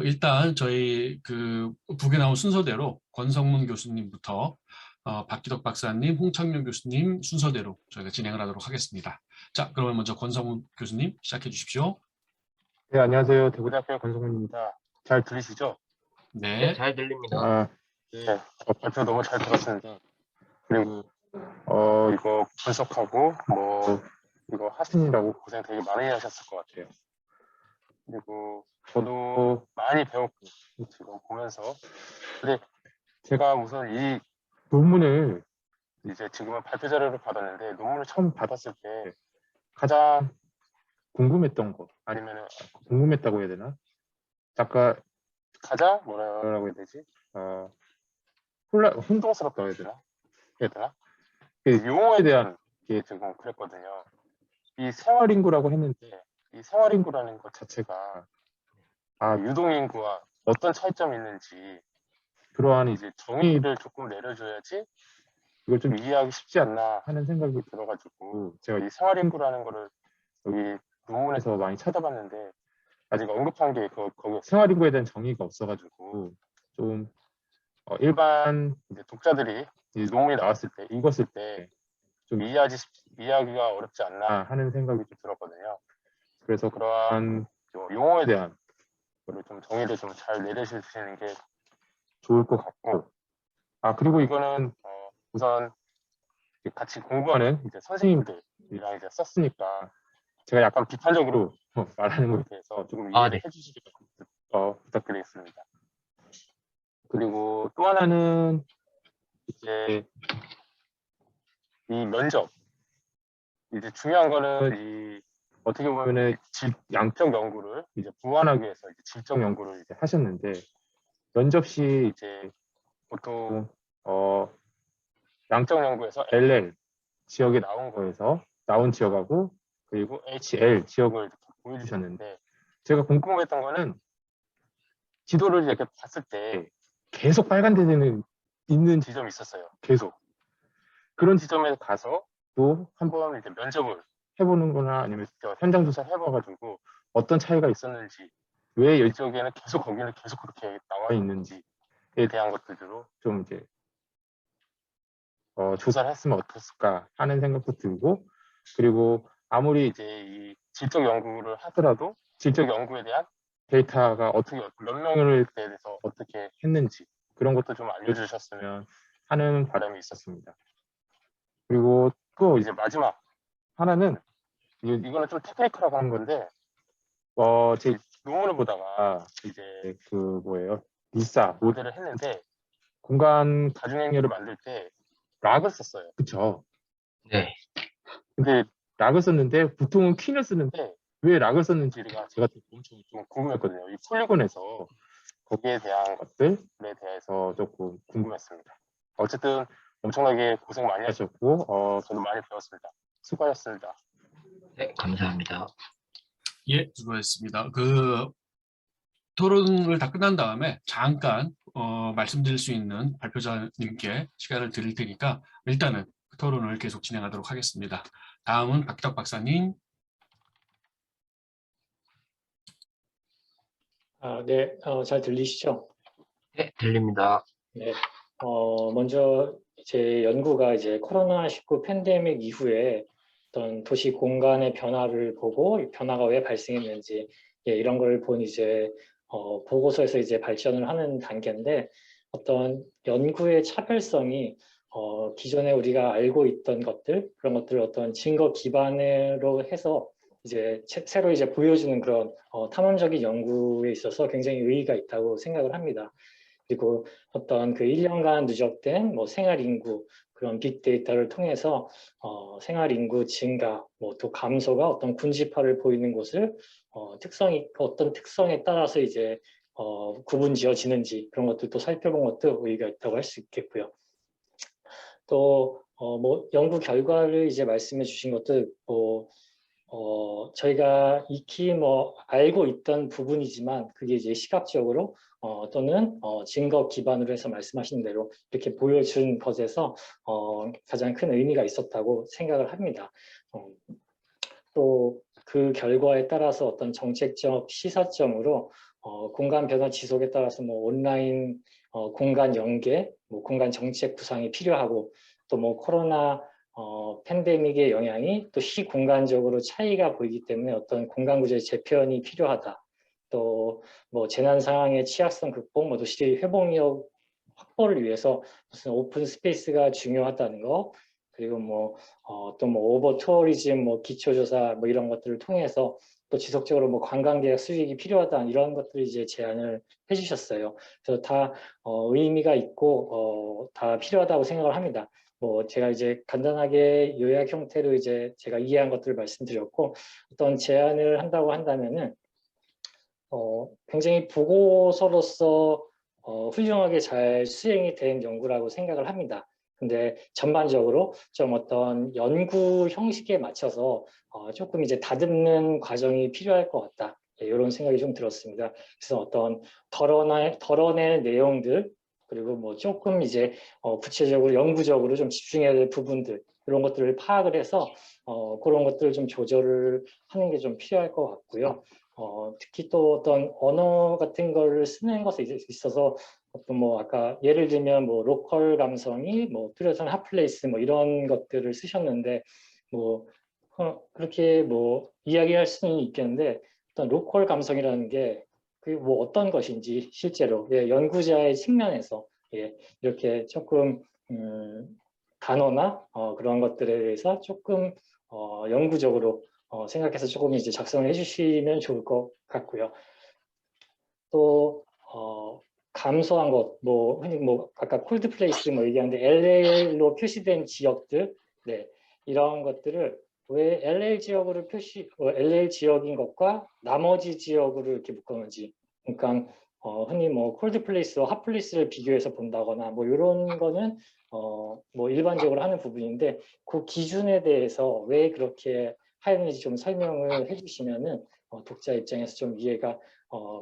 일단 저희 그 북에 나온 순서대로 권성문 교수님부터 박기덕 박사님, 홍창룡 교수님 순서대로 저희가 진행을 하도록 하겠습니다. 자, 그러면 먼저 권성문 교수님 시작해 주십시오. 네, 안녕하세요. 대구대학교 권성문입니다. 잘 들리시죠? 네, 네. 잘 들립니다. 네. 발표 너무 잘 들었습니다. 그리고 이거 분석하고 이거 하시느라고 고생 되게 많이 하셨을 것 같아요. 그리고 저도 많이 배웠고 지금 보면서, 근데 제가 우선 이 논문을 이제 지금은 발표 자료를 받았는데, 논문을 처음 받았을 때 가장 궁금했던 거, 아니면 궁금했다고 해야 되나? 잠깐 가장 뭐라고 해야 되지? 혼동스럽다고 해야 되나? 그 용어에 대한 게 지금 그랬거든요. 이 생활인구라고 했는데, 이 생활인구라는 것 자체가 유동인구와 어떤 차이점이 있는지, 그러한 이제 정의를 조금 내려줘야지 이걸 좀 이해하기 쉽지 않나 하는 생각이 들어가지고, 제가 이 생활인구라는 거를 여기 논문에서 많이 찾아봤는데 아직 언급한 게 거기 생활인구에 대한 정의가 없어가지고, 좀 일반 이제 독자들이 이 논문이 나왔을 때, 읽었을 때 좀 이해하기가 어렵지 않나 하는 생각이 좀 들었거든요. 그래서 그러한 용어에 대한 거를 좀 정의를 좀 잘 내려주시는 게 좋을 것 같고, 그리고 이거는 우선 같이 공부하는 이제 선생님들이랑 이제 썼으니까 제가 약간 비판적으로 말하는 거에 대해서 조금 이해를 네. 해주시길 부탁드리겠습니다. 그리고 또 하나는 이제 이 면접, 이제 중요한 거는 어떻게 보면은 양적 연구를 이제 보완하기 위해서 이제 질적 연구를 이제 하셨는데, 면접 시 이제 보통 양적 연구에서 LL 지역에 나온 지역하고 그리고 HL 지역을 이렇게 보여주셨는데, 제가 궁금했던 거는 지도를 이렇게 봤을 때 계속 빨간 데는 있는 지점이 있었어요. 계속 그런 지점에 가서 또 한번 이제 면접을 해보는 거나 아니면 현장 조사를 해봐가지고 어떤 차이가 있었는지, 왜 이 지역에는 거기는 계속 그렇게 나와 있는지에 대한 것들로 좀 이제 조사를 했으면 어땠을까 하는 생각도 들고, 그리고 아무리 이제 이 질적 연구를 하더라도 질적 연구에 대한 데이터가 몇 명을 대해서 어떻게 했는지 그런 것도 좀 알려주셨으면 하는 바람이 있었습니다. 그리고 또 이제 마지막 하나는 이거는 좀 테크니컬하고 하는 건데, 제 논문을 보다가 이제 리사 모델을 했는데 공간 가중행렬을 만들 때 락을 썼어요. 그쵸? 네. 근데 락을 썼는데 보통은 퀸을 쓰는데 왜 락을 썼는지가 제가 엄청 좀 궁금했거든요. 이 폴리곤에서 거기에 대한 것들에 대해서 조금 궁금했습니다. 어쨌든 엄청나게 고생 많이 하셨고 저도 많이 배웠습니다. 수고하셨습니다. 네, 감사합니다. 예, 수고했습니다. 그 토론을 다 끝난 다음에 잠깐 말씀드릴 수 있는 발표자님께 시간을 드릴 테니까 일단은 그 토론을 계속 진행하도록 하겠습니다. 다음은 박덕 박사님. 네, 잘 들리시죠? 네, 들립니다. 네, 먼저 제 연구가 이제 코로나19 팬데믹 이후에 어떤 도시 공간의 변화를 보고 이 변화가 왜 발생했는지 이런 걸 본 이제 보고서에서 이제 발전을 하는 단계인데, 어떤 연구의 차별성이 기존에 우리가 알고 있던 것들, 그런 것들을 어떤 증거 기반으로 해서 이제 새로 이제 보여주는 그런 탐험적인 연구에 있어서 굉장히 의의가 있다고 생각을 합니다. 그리고 어떤 그 1년간 누적된 뭐 생활 인구 그런 빅데이터를 통해서 생활 인구 증가, 뭐 또 감소가 어떤 군집화를 보이는 곳을 어떤 특성에 따라서 이제 구분 지어지는지 그런 것들도 살펴본 것도 의의가 있다고 할 수 있겠고요. 또 뭐 연구 결과를 이제 말씀해 주신 것도 저희가 익히 뭐 알고 있던 부분이지만 그게 이제 시각적으로 또는 증거 기반으로 해서 말씀하신 대로 이렇게 보여준 것에서 가장 큰 의미가 있었다고 생각을 합니다. 또 그 결과에 따라서 어떤 정책적 시사점으로 공간 변화 지속에 따라서 뭐 온라인 공간 연계, 뭐 공간 정책 구상이 필요하고, 또 뭐 코로나 팬데믹의 영향이 또 시공간적으로 차이가 보이기 때문에 어떤 공간 구조의 재편이 필요하다. 또 뭐 재난 상황의 취약성 극복, 뭐 도시 회복력 확보를 위해서 무슨 오픈 스페이스가 중요하다는 거, 그리고 뭐 또 뭐 오버 투어리즘, 뭐 기초조사 뭐 이런 것들을 통해서 또 지속적으로 뭐 관광객 수익이 필요하다, 이런 것들을 이제 제안을 해주셨어요. 그래서 다 의미가 있고 다 필요하다고 생각을 합니다. 뭐 제가 이제 간단하게 요약 형태로 이제 제가 이해한 것들을 말씀드렸고, 어떤 제안을 한다고 한다면은 굉장히 보고서로서 훌륭하게 잘 수행이 된 연구라고 생각을 합니다. 근데 전반적으로 좀 어떤 연구 형식에 맞춰서 조금 이제 다듬는 과정이 필요할 것 같다, 이런 생각이 좀 들었습니다. 그래서 어떤 덜어낼 내용들, 그리고 뭐 조금 이제 구체적으로 연구적으로 좀 집중해야 될 부분들, 이런 것들을 파악을 해서 그런 것들을 좀 조절을 하는 게 좀 필요할 것 같고요. 특히 또 어떤 언어 같은 거를 쓰는 것에 있어서 어떤 뭐 아까 예를 들면 뭐 로컬 감성이 뭐 뚜렷한 핫플레이스 뭐 이런 것들을 쓰셨는데, 뭐 그렇게 뭐 이야기할 수는 있겠는데 어떤 로컬 감성이라는 게 그게 뭐 어떤 것인지 실제로 연구자의 측면에서 이렇게 조금 단어나 그런 것들에 대해서 조금 연구적으로 생각해서 조금 이제 작성을 해주시면 좋을 것 같고요. 또 감소한 것, 뭐 흔히 뭐 아까 콜드 플레이스 뭐 얘기하는데 LL로 표시된 지역들, 이런 것들을 왜 LL 지역으로 LL 지역인 것과 나머지 지역으로 이렇게 묶었는지, 그러니까 흔히 뭐 콜드 플레이스와 핫 플레이스를 비교해서 본다거나 뭐 이런 거는 뭐 일반적으로 하는 부분인데 그 기준에 대해서 왜 그렇게 하였는지 좀 설명을 해주시면은 독자 입장에서 좀 이해가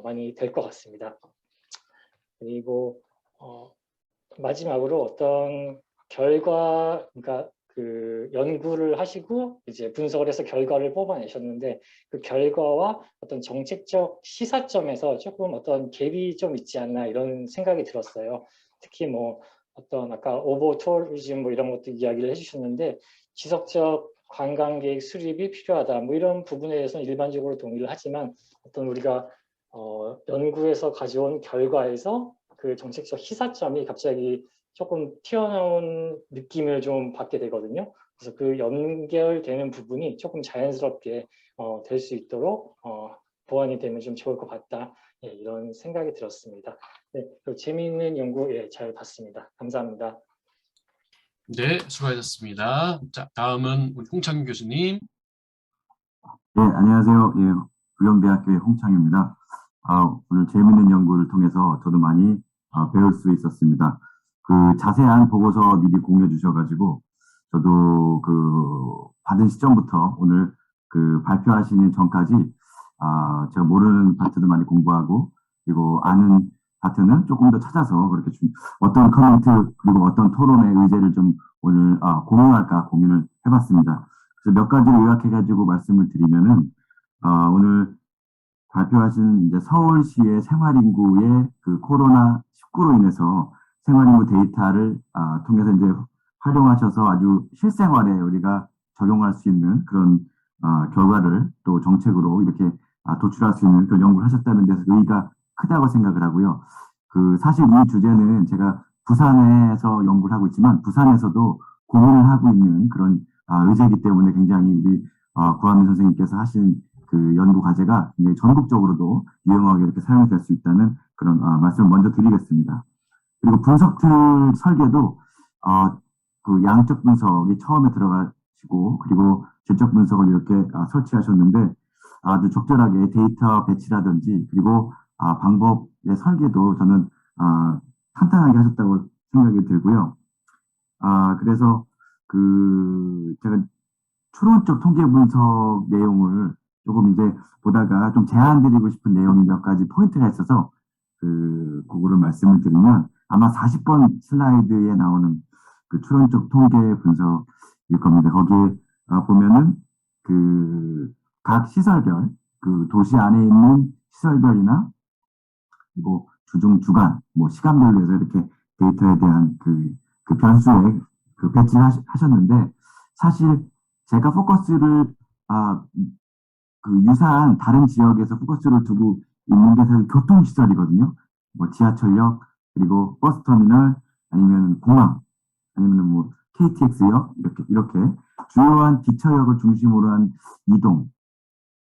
많이 될 것 같습니다. 그리고 마지막으로 어떤 결과, 그러니까 그 연구를 하시고 이제 분석을 해서 결과를 뽑아내셨는데 그 결과와 어떤 정책적 시사점에서 조금 어떤 갭이 좀 있지 않나 이런 생각이 들었어요. 특히 뭐 어떤 아까 오버 투어리즘 뭐 이런 것도 이야기를 해주셨는데 지속적 관광객 수립이 필요하다 뭐 이런 부분에 대해서는 일반적으로 동의를 하지만 어떤 우리가 연구에서 가져온 결과에서 그 정책적 시사점이 갑자기 조금 튀어나온 느낌을 좀 받게 되거든요. 그래서 그 연결되는 부분이 조금 자연스럽게 될 수 있도록 보완이 되면 좀 좋을 것 같다. 이런 생각이 들었습니다. 재미있는 연구 잘 봤습니다. 감사합니다. 네, 수고하셨습니다. 자, 다음은 우리 홍창규 교수님. 네, 안녕하세요. 부영대학교의 홍창규입니다. 오늘 재미있는 연구를 통해서 저도 많이 배울 수 있었습니다. 그 자세한 보고서 미리 공유해 주셔가지고 저도 그 받은 시점부터 오늘 그 발표하시는 전까지 제가 모르는 파트도 많이 공부하고 그리고 아는 파트는 조금 더 찾아서 그렇게 좀 어떤 커멘트 그리고 어떤 토론의 의제를 좀 오늘 공유할까 고민을 해봤습니다. 그래서 몇 가지를 요약해가지고 말씀을 드리면은 오늘 발표하신 이제 서울시의 생활인구의 그 코로나19로 인해서 생활인구 데이터를 통해서 이제 활용하셔서 아주 실생활에 우리가 적용할 수 있는 그런 결과를 또 정책으로 이렇게 도출할 수 있는 그런 연구를 하셨다는 데서 의의가 크다고 생각을 하고요. 그 사실 이 주제는 제가 부산에서 연구를 하고 있지만 부산에서도 고민을 하고 있는 그런 의제이기 때문에 굉장히 우리 구한민 선생님께서 하신 그 연구 과제가 굉장히 전국적으로도 유용하게 이렇게 사용이 될 수 있다는 그런 말씀을 먼저 드리겠습니다. 그리고 분석틀 설계도 그 양적 분석이 처음에 들어가시고 그리고 질적 분석을 이렇게 설치하셨는데 아주 적절하게 데이터 배치라든지 그리고 방법의 설계도 저는 탄탄하게 하셨다고 생각이 들고요. 그래서 그 제가 추론적 통계 분석 내용을 조금 이제 보다가 좀 제안 드리고 싶은 내용이 몇 가지 포인트가 있어서 그거를 말씀을 드리면 아마 40번 슬라이드에 나오는 그 추론적 통계 분석일 겁니다. 거기에 보면은 그 각 시설별, 그 도시 안에 있는 시설별이나 그리고 주중, 주간, 뭐 시간별로 해서 이렇게 데이터에 대한 그 변수에 그 배치를 하셨는데 사실 제가 포커스를 그 유사한 다른 지역에서 포커스를 두고 있는 게 사실 교통시설이거든요. 뭐 지하철역, 그리고 버스터미널, 아니면 공항, 아니면 뭐 KTX역, 이렇게 주요한 기차역을 중심으로 한 이동,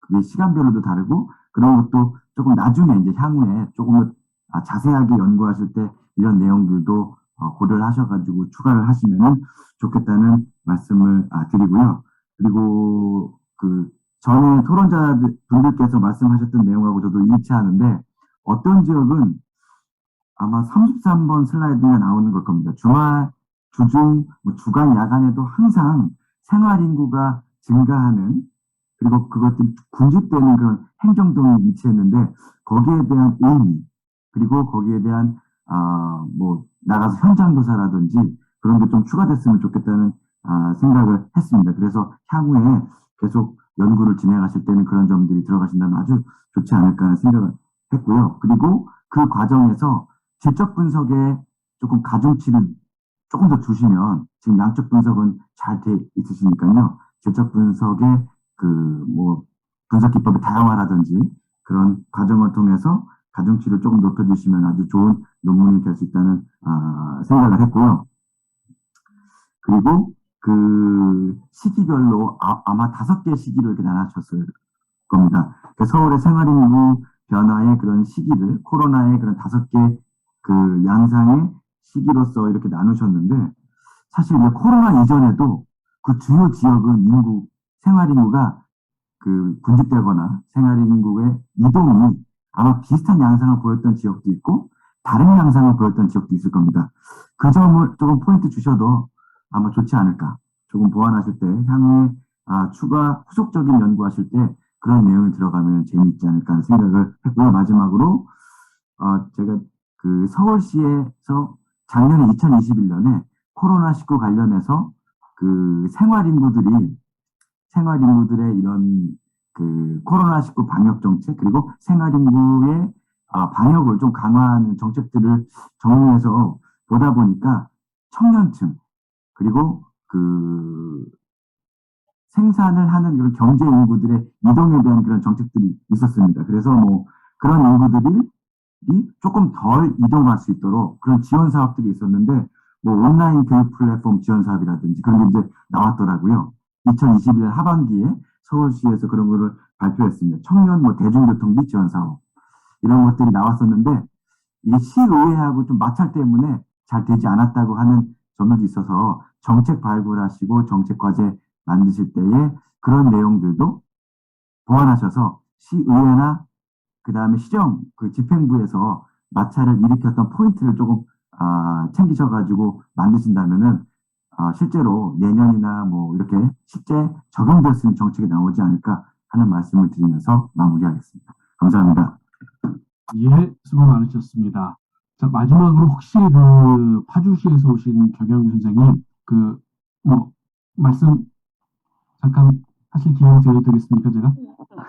그게 시간별로도 다르고, 그런 것도 조금 나중에 이제 향후에 조금 더 자세하게 연구하실 때 이런 내용들도 고려를 하셔가지고 추가를 하시면 좋겠다는 말씀을 드리고요. 그리고 그 전에 토론자 분들께서 말씀하셨던 내용하고 저도 일치하는데 어떤 지역은 아마 33번 슬라이드가 나오는 걸 겁니다. 주말, 주중, 뭐 주간, 야간에도 항상 생활인구가 증가하는 그리고 그것들이 군집되는 그런 행정동이 위치했는데 거기에 대한 의미 그리고 거기에 대한 뭐 나가서 현장 조사라든지 그런 게 좀 추가됐으면 좋겠다는 생각을 했습니다. 그래서 향후에 계속 연구를 진행하실 때는 그런 점들이 들어가신다면 아주 좋지 않을까 하는 생각을 했고요. 그리고 그 과정에서 질적 분석에 조금 가중치를 조금 더 주시면 지금 양적 분석은 잘 돼 있으시니까요. 질적 분석의 분석 기법의 다양화라든지 그런 과정을 통해서 가중치를 조금 높여주시면 아주 좋은 논문이 될 수 있다는 생각을 했고요. 그리고 그 시기별로 아마 5개 시기로 이렇게 나눠졌을 겁니다. 그러니까 서울의 생활인구 변화의 그런 시기를 코로나의 그런 5개 그 양상의 시기로서 이렇게 나누셨는데 사실 이제 코로나 이전에도 그 주요 지역은 생활인구가 그 군집되거나 생활인구의 이동이 아마 비슷한 양상을 보였던 지역도 있고 다른 양상을 보였던 지역도 있을 겁니다. 그 점을 조금 포인트 주셔도 아마 좋지 않을까. 조금 보완하실 때 향후에 추가 후속적인 연구하실 때 그런 내용이 들어가면 재미있지 않을까 하는 생각을 했고요. 마지막으로 제가 그 서울시에서 작년에 2021년에 코로나19 관련해서 그 생활인구들의 이런 그 코로나19 방역 정책 그리고 생활인구의 방역을 좀 강화하는 정책들을 정리해서 보다 보니까 청년층 그리고 그 생산을 하는 그런 경제 인구들의 이동에 대한 그런 정책들이 있었습니다. 그래서 뭐 그런 인구들이 조금 덜 이동할 수 있도록 그런 지원 사업들이 있었는데 뭐 온라인 교육 플랫폼 지원 사업이라든지 그런 게 이제 나왔더라고요. 2021년 하반기에 서울시에서 그런 거를 발표했습니다. 청년 뭐 대중교통비 지원 사업 이런 것들이 나왔었는데 이게 시의회하고 좀 마찰 때문에 잘 되지 않았다고 하는 점도 있어서 정책 발굴하시고 정책 과제 만드실 때에 그런 내용들도 보완하셔서 시의회나 그 다음에 시정 그 집행부에서 마찰을 일으켰던 포인트를 조금 챙기셔가지고 만드신다면은 실제로 내년이나 뭐 이렇게 실제 적용될 수 있는 정책이 나오지 않을까 하는 말씀을 드리면서 마무리하겠습니다. 감사합니다. 예, 수고 많으셨습니다. 자, 마지막으로 혹시 그 파주시에서 오신 경영규 선생님, 말씀 잠깐 하실 기회 드려도 되겠습니까, 제가?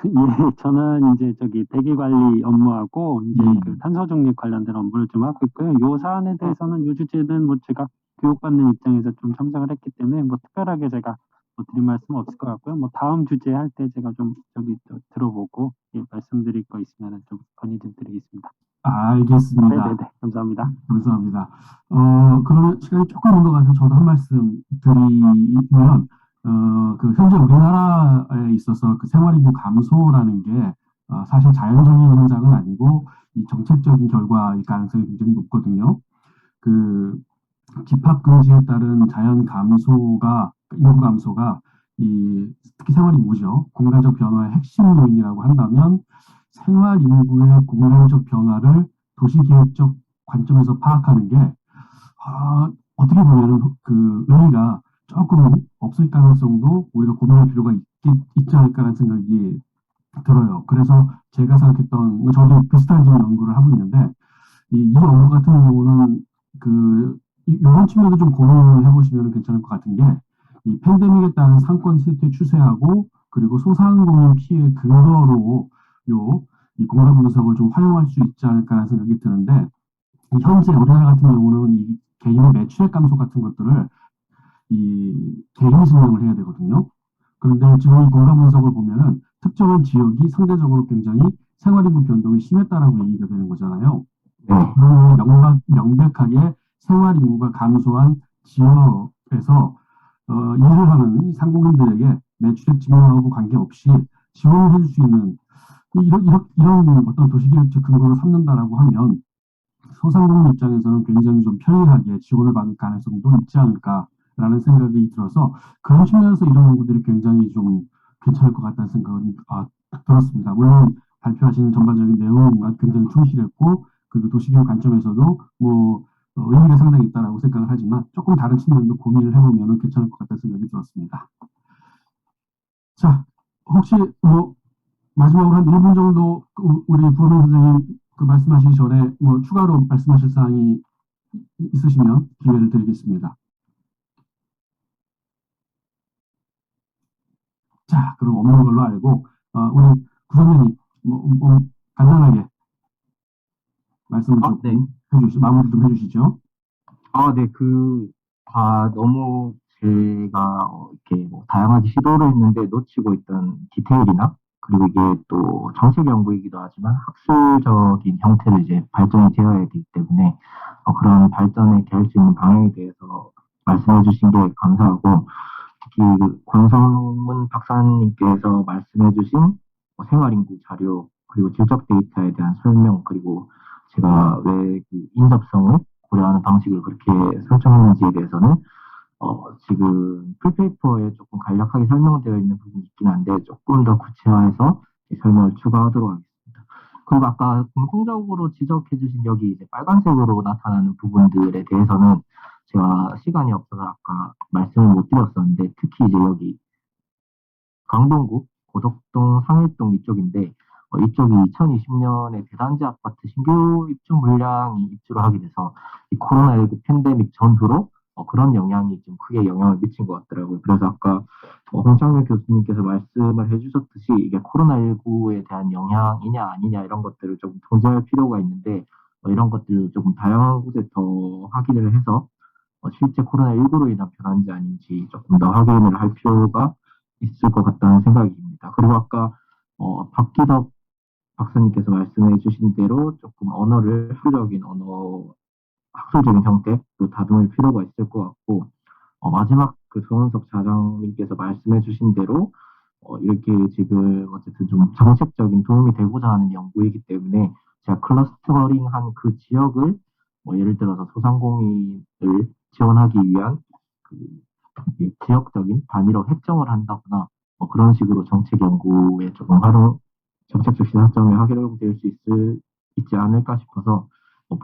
예, 저는 이제 대기 관리 업무하고 이제 예. 그 탄소 중립 관련된 업무를 좀 하고 있고요. 요 사안에 대해서는 요 주제는 뭐 제가 교육받는 입장에서 좀 참석을 했기 때문에 뭐 특별하게 제가 뭐 드릴 말씀 없을 것 같고요. 뭐 다음 주제 할 때 제가 좀 들어보고 말씀드릴 거 있으면 좀 건의 좀 드리겠습니다. 알겠습니다. 네네네, 감사합니다. 감사합니다. 그러면 시간이 조금 온 것 같아서 저도 한 말씀 드리면, 그 현재 우리나라에 있어서 그 생활인구 감소라는 게 사실 자연적인 현상은 아니고 이 정책적인 결과일 가능성이 굉장히 높거든요. 그 집합 금지에 따른 자연 감소가 인구 감소가 특히 생활인구죠. 공간적 변화의 핵심 요인이라고 한다면 생활인구의 공간적 변화를 도시계획적 관점에서 파악하는 게 어떻게 보면 그 의미가 조금 없을 가능성도 우리가 고민할 필요가 있지 않을까라는 생각이 들어요. 그래서 제가 생각했던, 저도 비슷한 지금 연구를 하고 있는데, 이 연구 같은 경우는 이런 측면도 좀 고민을 해보시면 괜찮을 것 같은 게, 이 팬데믹에 따른 상권 쇠퇴 추세하고, 그리고 소상공인 피해 근거로 이 공간 분석을 좀 활용할 수 있지 않을까라는 생각이 드는데, 현재 우리나라 같은 경우는 이 개인의 매출액 감소 같은 것들을 이 개인이 증명을 해야 되거든요. 그런데 지금 이 공간 분석을 보면은 특정한 지역이 상대적으로 굉장히 생활인구 변동이 심했다라고 얘기가 되는 거잖아요. 그러면 명백하게 생활인구가 감소한 지역에서 일을 하는 이 상공인들에게 매출액 증명하고 관계없이 지원을 해줄 수 있는 이런 어떤 도시계획적 근거를 삼는다라고 하면 소상공인 입장에서는 굉장히 좀 편리하게 지원을 받을 가능성도 있지 않을까라는 생각이 들어서 그런 측면에서 이런 연구들이 굉장히 좀 괜찮을 것 같다는 생각은 들었습니다. 물론 발표하신 전반적인 내용은 굉장히 충실했고 그리고 도시계획 관점에서도 의미가 상당히 있다라고 생각을 하지만 조금 다른 측면도 고민을 해보면 괜찮을 것 같다는 생각이 들었습니다. 자, 혹시 마지막으로 한 1분 정도 우리 부원장 선생님 말씀하시기 전에 추가로 말씀하실 사항이 있으시면 기회를 드리겠습니다. 자, 그럼 없는 걸로 알고 우리 구선생님 간단하게 말씀을 조금 네. 마무리 좀 해주시죠. 네, 너무 제가 이렇게 다양하게 시도를 했는데 놓치고 있던 디테일이나 그리고 이게 또 정책 연구이기도 하지만 학술적인 형태로 이제 발전이 되어야 되기 때문에 그런 발전에 될 수 있는 방향에 대해서 말씀해 주신 게 감사하고 특히 권성문 박사님께서 말씀해 주신 생활인구 자료 그리고 질적 데이터에 대한 설명 그리고 제가 왜 그 인접성을 고려하는 방식을 그렇게 설정했는지에 대해서는 지금 풀페이퍼에 조금 간략하게 설명되어 있는 부분이 있긴 한데 조금 더 구체화해서 설명을 추가하도록 하겠습니다. 그리고 아까 공통적으로 지적해 주신 여기 이제 빨간색으로 나타나는 부분들에 대해서는 제가 시간이 없어서 아까 말씀을 못 드렸었는데 특히 이제 여기 강동구, 고덕동, 상일동 이쪽인데 이쪽이 2020년에 대단지 아파트 신규 입주 물량이 입주를 하게 돼서 이 코로나19 팬데믹 전후로 그런 영향이 좀 크게 영향을 미친 것 같더라고요. 그래서 아까 홍창민 교수님께서 말씀을 해주셨듯이 이게 코로나19에 대한 영향이냐 아니냐 이런 것들을 조금 통제할 필요가 있는데 이런 것들을 조금 다양한 곳에 더 확인을 해서 실제 코로나19로 인한 변화인지 아닌지 조금 더 확인을 할 필요가 있을 것 같다는 생각입니다. 그리고 아까 박기덕 박사님께서 말씀해 주신 대로 조금 언어를 학술적인 형태로 다듬을 필요가 있을 것 같고 마지막 그 조은석 차장님께서 말씀해 주신 대로 이렇게 지금 어쨌든 좀 정책적인 도움이 되고자 하는 연구이기 때문에 제가 클러스터링한 그 지역을 예를 들어서 소상공인을 지원하기 위한 그 지역적인 단위로 획정을 한다거나 그런 식으로 정책 연구에 조금 정책적 시사점에 활용될 수 있지 않을까 싶어서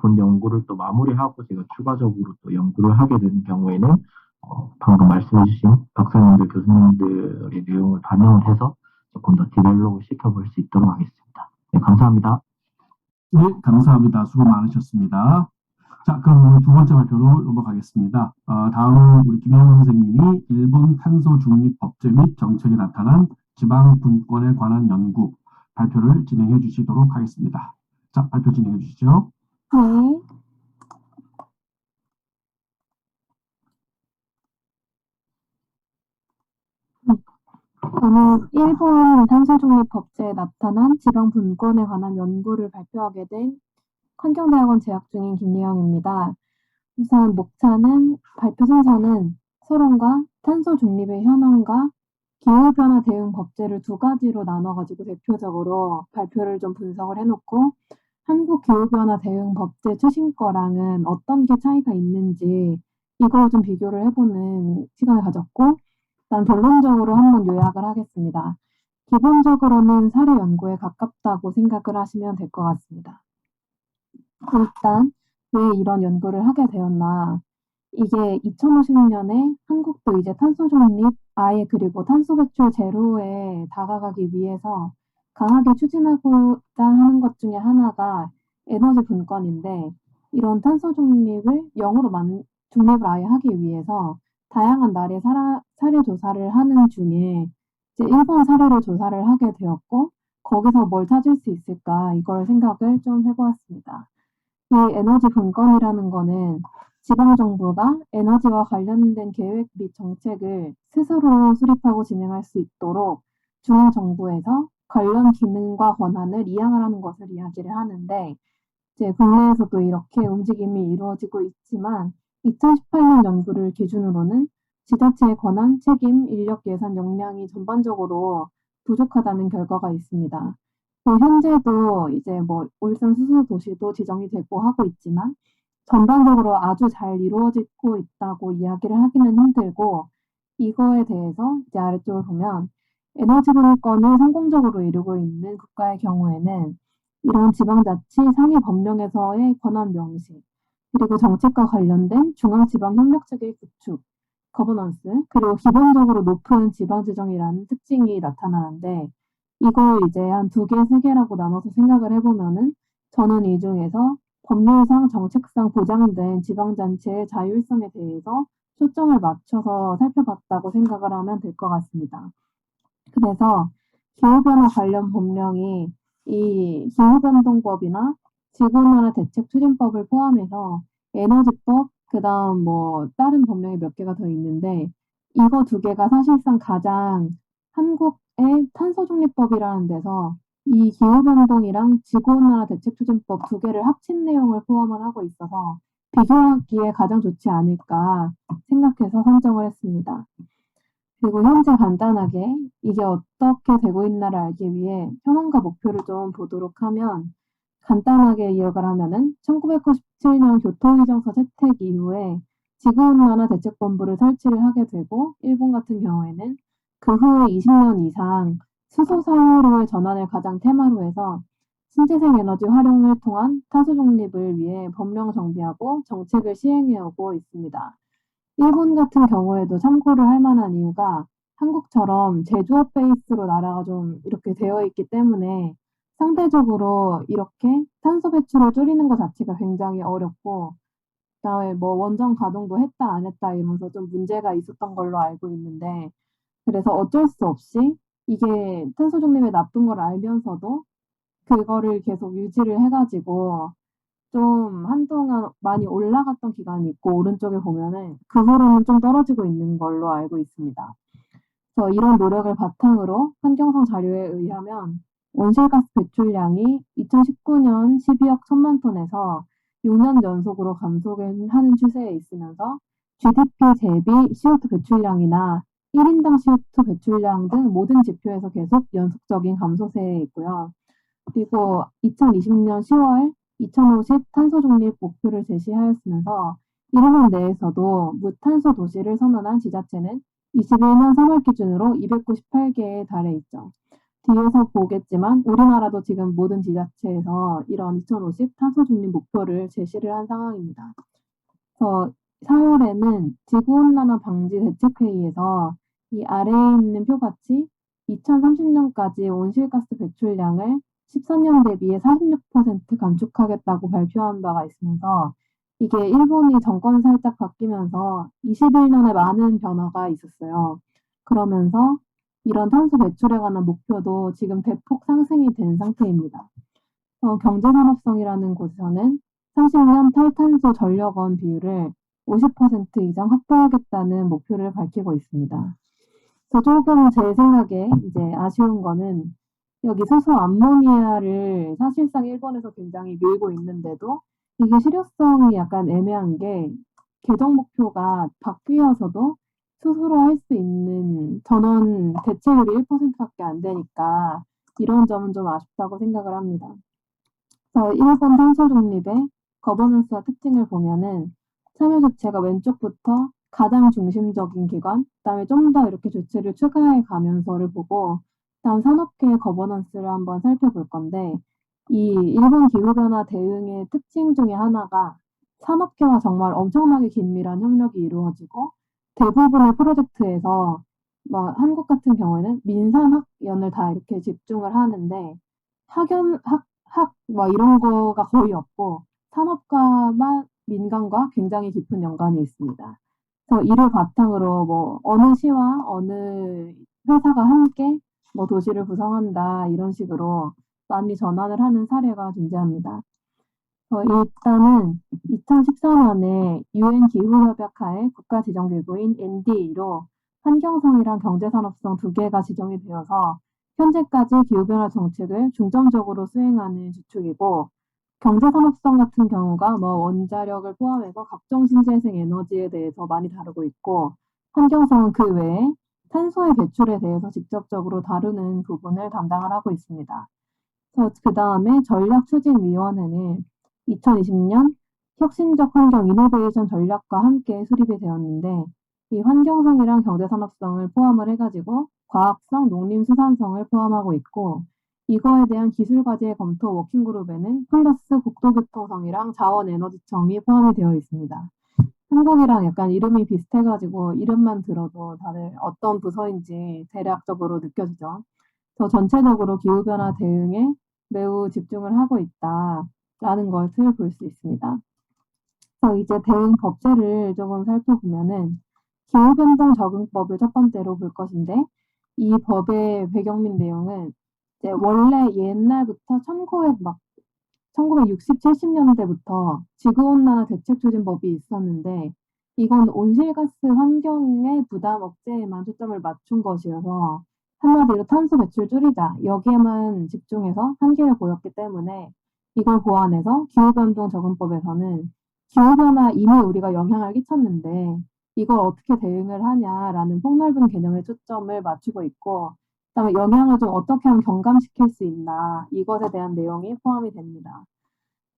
본 연구를 또 마무리하고 제가 추가적으로 또 연구를 하게 되는 경우에는 방금 말씀해주신 박사님들, 교수님들의 내용을 반영을 해서 조금 더 디벨롭을 시켜볼 수 있도록 하겠습니다. 네, 감사합니다. 네, 감사합니다. 수고 많으셨습니다. 자, 그럼 두 번째 발표로 넘어가겠습니다. 다음은 우리 김영훈 선생님이 일본 탄소 중립 법제 및 정책에 나타난 지방 분권에 관한 연구 발표를 진행해 주시도록 하겠습니다. 자, 발표 진행해 주시죠. 네. 저는 일본 탄소중립 법제에 나타난 지방 분권에 관한 연구를 발표하게 된 환경대학원 재학 중인 김예영입니다. 우선 목차는 발표 순서는 서론과 탄소 중립의 현황과 기후변화 대응 법제를 두 가지로 나눠가지고 대표적으로 발표를 좀 분석을 해놓고 한국 기후변화 대응 법제 추진거랑은 어떤 게 차이가 있는지 이걸 좀 비교를 해보는 시간을 가졌고 일단 결론적으로 한번 요약을 하겠습니다. 기본적으로는 사례 연구에 가깝다고 생각을 하시면 될 것 같습니다. 일단 왜 이런 연구를 하게 되었나? 이게 2050년에 한국도 이제 탄소 중립 아예 그리고 탄소 배출 제로에 다가가기 위해서 강하게 추진하고자 하는 것 중에 하나가 에너지 분권인데 이런 탄소 중립을 중립을 아예 하기 위해서 다양한 나라의 사례 조사를 하는 중에 이제 일본 사례를 조사를 하게 되었고 거기서 뭘 찾을 수 있을까 이걸 생각을 좀 해보았습니다. 이 에너지 분권이라는 거는 지방정부가 에너지와 관련된 계획 및 정책을 스스로 수립하고 진행할 수 있도록 중앙정부에서 관련 기능과 권한을 이양을 하는 것을 이야기를 하는데 이제 국내에서도 이렇게 움직임이 이루어지고 있지만 2018년 연구를 기준으로는 지자체의 권한, 책임, 인력, 예산, 역량이 전반적으로 부족하다는 결과가 있습니다. 현재도 이제 울산 수소도시도 지정이 되고 하고 있지만 전반적으로 아주 잘 이루어지고 있다고 이야기를 하기는 힘들고 이거에 대해서 이제 아래쪽을 보면 에너지 분권을 성공적으로 이루고 있는 국가의 경우에는 이런 지방자치 상위 법령에서의 권한 명시 그리고 정책과 관련된 중앙지방협력체계 구축, 거버넌스 그리고 기본적으로 높은 지방지정이라는 특징이 나타나는데 이걸 이제 한 2개, 3개라고 나눠서 생각을 해보면은 저는 이 중에서 법률상, 정책상 보장된 지방자치의 자율성에 대해서 초점을 맞춰서 살펴봤다고 생각을 하면 될 것 같습니다. 그래서 기후변화 관련 법령이 이 기후변동법이나 지구온난화 대책 추진법을 포함해서 에너지법, 그 다음 다른 법령이 몇 개가 더 있는데 이거 두 개가 사실상 가장 한국의 탄소중립법이라는 데서 이 기후변동이랑 지구온난화 대책추진법 두 개를 합친 내용을 포함을 하고 있어서 비교하기에 가장 좋지 않을까 생각해서 선정을 했습니다. 그리고 현재 간단하게 이게 어떻게 되고 있나를 알기 위해 현황과 목표를 좀 보도록 하면 간단하게 요약을 하면은 1997년 교토의정서 채택 이후에 지구온난화 대책본부를 설치를 하게 되고 일본 같은 경우에는 그 후에 20년 이상 수소 사유로의 전환을 가장 테마로 해서 신재생 에너지 활용을 통한 탄소 중립을 위해 법령 정비하고 정책을 시행해 오고 있습니다. 일본 같은 경우에도 참고를 할 만한 이유가 한국처럼 제조업 베이스로 나라가 좀 이렇게 되어 있기 때문에 상대적으로 이렇게 탄소 배출을 줄이는 것 자체가 굉장히 어렵고 그다음에 뭐 원전 가동도 했다 안 했다 이러면서 좀 문제가 있었던 걸로 알고 있는데 그래서 어쩔 수 없이 이게 탄소 중립에 나쁜 걸 알면서도 그거를 계속 유지를 해가지고 좀 한동안 많이 올라갔던 기간이 있고 오른쪽에 보면은 그 후로는 좀 떨어지고 있는 걸로 알고 있습니다. 그래서 이런 노력을 바탕으로 환경성 자료에 의하면 온실가스 배출량이 2019년 12억 1천만 톤에서 6년 연속으로 감소하는 추세에 있으면서 GDP 대비 CO2 배출량이나 1인당 CO2 배출량 등 모든 지표에서 계속 연속적인 감소세에 있고요. 그리고 2020년 10월 2050 탄소 중립 목표를 제시하였으면서 일본 내에서도 무탄소 도시를 선언한 지자체는 21년 3월 기준으로 298개에 달해 있죠. 뒤에서 보겠지만 우리나라도 지금 모든 지자체에서 이런 2050 탄소 중립 목표를 제시를 한 상황입니다. 그래서 4월에는 지구온난화 방지 대책회의에서 이 아래에 있는 표같이 2030년까지 온실가스 배출량을 14년 대비해 46% 감축하겠다고 발표한 바가 있으면서 이게 일본이 정권이 살짝 바뀌면서 21년에 많은 변화가 있었어요. 그러면서 이런 탄소 배출에 관한 목표도 지금 대폭 상승이 된 상태입니다. 경제산업성이라는 곳에서는 30년 탈탄소 전력원 비율을 50% 이상 확보하겠다는 목표를 밝히고 있습니다. 그래서 조금 제 생각에 이제 아쉬운 거는 여기 수소 암모니아를 사실상 일본에서 굉장히 밀고 있는데도 이게 실효성이 약간 애매한 게 개정 목표가 바뀌어서도 스스로 할 수 있는 전원 대체율이 1%밖에 안 되니까 이런 점은 좀 아쉽다고 생각을 합니다. 그래서 일본 탄소 중립의 거버넌스와 특징을 보면은 참여 주체가 왼쪽부터 가장 중심적인 기관, 그다음에 좀 더 이렇게 주체를 추가해 가면서를 보고 다음 산업계의 거버넌스를 한번 살펴볼 건데 이 일본 기후변화 대응의 특징 중에 하나가 산업계와 정말 엄청나게 긴밀한 협력이 이루어지고 대부분의 프로젝트에서 막 한국 같은 경우에는 민산학연을 다 이렇게 집중을 하는데 학뭐 이런 거가 거의 없고 산업과만 민간과 굉장히 깊은 연관이 있습니다. 그래서 이를 바탕으로 뭐 어느 시와 어느 회사가 함께 뭐 도시를 구성한다 이런 식으로 많이 전환을 하는 사례가 존재합니다. 일단은 2014년에 UN 기후협약하에 국가 지정기구인 NDA로 환경성이랑 경제산업성 두 개가 지정이 되어서 현재까지 기후변화 정책을 중점적으로 수행하는 주축이고 경제산업성 같은 경우가 뭐 원자력을 포함해서 각종 신재생 에너지에 대해서 많이 다루고 있고 환경성은 그 외에 탄소의 배출에 대해서 직접적으로 다루는 부분을 담당을 하고 있습니다. 그 다음에 전략추진위원회는 2020년 혁신적 환경 이노베이션 전략과 함께 수립이 되었는데 이 환경성이랑 경제산업성을 포함을 해가지고 과학성, 농림수산성을 포함하고 있고 이거에 대한 기술과제 검토 워킹그룹에는 플러스 국토교통성이랑 자원에너지청이 포함이 되어 있습니다. 한국이랑 약간 이름이 비슷해가지고 이름만 들어도 다들 어떤 부서인지 대략적으로 느껴지죠. 더 전체적으로 기후변화 대응에 매우 집중을 하고 있다라는 것을 볼 수 있습니다. 그래서 이제 대응 법제를 조금 살펴보면은 기후변동 적응법을 첫 번째로 볼 것인데 이 법의 배경민 내용은 이제 원래 옛날부터 1960, 70년대부터 지구온난화 대책추진법이 있었는데 이건 온실가스 환경의 부담 억제에만 초점을 맞춘 것이어서 한마디로 탄소 배출 줄이자 여기에만 집중해서 한계를 보였기 때문에 이걸 보완해서 기후변동 적응법에서는 기후변화 이미 우리가 영향을 끼쳤는데 이걸 어떻게 대응을 하냐라는 폭넓은 개념에 초점을 맞추고 있고 그다음에 영향을 좀 어떻게 하면 경감시킬 수 있나 이것에 대한 내용이 포함이 됩니다.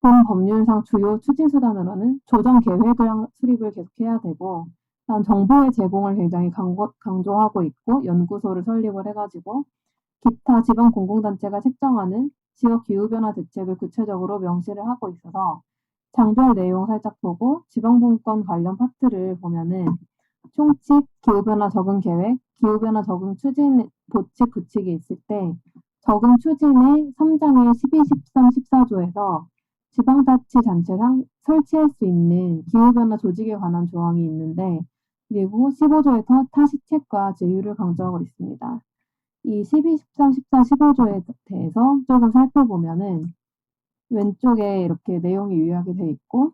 본 법률상 주요 추진 수단으로는 조정 계획을 수립을 계속해야 되고 다음 정보의 제공을 굉장히 강조하고 있고 연구소를 설립을 해가지고 기타 지방 공공단체가 책정하는 지역 기후변화 대책을 구체적으로 명시를 하고 있어서 장별 내용 살짝 보고 지방분권 관련 파트를 보면은 총칙, 기후변화 적응 계획, 기후변화 적응 추진 보칙 부칙이 있을 때 적응 추진의 3장의 12, 13, 14조에서 지방자치단체상 설치할 수 있는 기후변화 조직에 관한 조항이 있는데 그리고 15조에서 타시책과 제휴를 강조하고 있습니다. 이 12, 13, 14, 15조에 대해서 조금 살펴보면은 왼쪽에 이렇게 내용이 요약이 되어 있고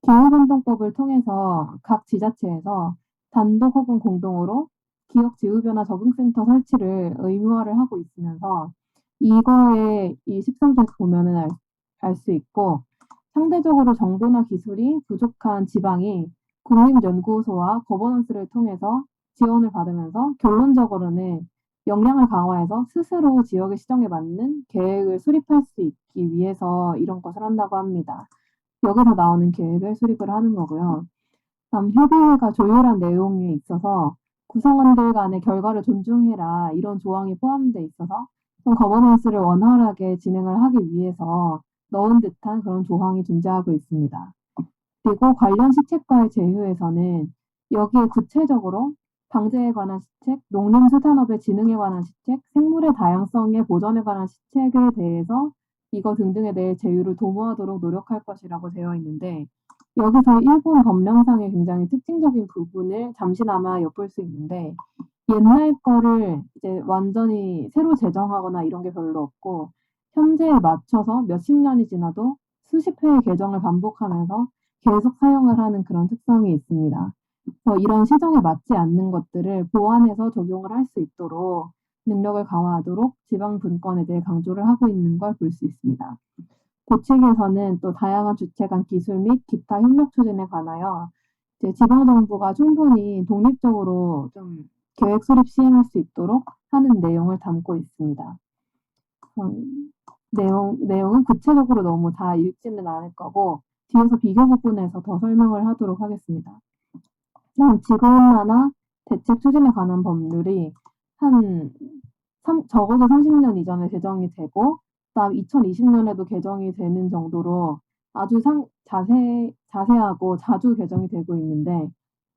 기후변동법을 통해서 각 지자체에서 단독 혹은 공동으로 기역 지후변화 적응센터 설치를 의무화를 하고 있으면서 이거에 이 13조에서 보면은 알 수 있고 상대적으로 정보나 기술이 부족한 지방이 국립연구소와 거버넌스를 통해서 지원을 받으면서 결론적으로는 역량을 강화해서 스스로 지역의 시정에 맞는 계획을 수립할 수 있기 위해서 이런 것을 한다고 합니다. 여기서 나오는 계획을 수립을 하는 거고요. 다음 협의회가 조율한 내용에 있어서 구성원들 간의 결과를 존중해라 이런 조항이 포함되어 있어서 좀 거버넌스를 원활하게 진행을 하기 위해서 넣은 듯한 그런 조항이 존재하고 있습니다. 그리고 관련 시책과의 제휴에서는 여기에 구체적으로 방제에 관한 시책, 농림수산업의 진흥에 관한 시책, 생물의 다양성의 보전에 관한 시책에 대해서 이거 등등에 대해 제휴를 도모하도록 노력할 것이라고 되어 있는데 여기서 일본 법령상의 굉장히 특징적인 부분을 잠시나마 엿볼 수 있는데 옛날 거를 이제 완전히 새로 제정하거나 이런 게 별로 없고 현재에 맞춰서 몇십 년이 지나도 수십 회의 개정을 반복하면서 계속 사용을 하는 그런 특성이 있습니다. 그래서 이런 시정에 맞지 않는 것들을 보완해서 적용을 할 수 있도록 능력을 강화하도록 지방 분권에 대해 강조를 하고 있는 걸 볼 수 있습니다. 고칙에서는 또 다양한 주체 간 기술 및 기타 협력 추진에 관하여 이제 지방정부가 충분히 독립적으로 좀 계획 수립 시행할 수 있도록 하는 내용을 담고 있습니다. 내용은 구체적으로 너무 다 읽지는 않을 거고 뒤에서 비교 부분에서 더 설명을 하도록 하겠습니다. 지구온난화 대책 추진에 관한 법률이 적어도 30년 이전에 제정이 되고 그다음 2020년에도 개정이 되는 정도로 아주 자세하고 자주 개정이 되고 있는데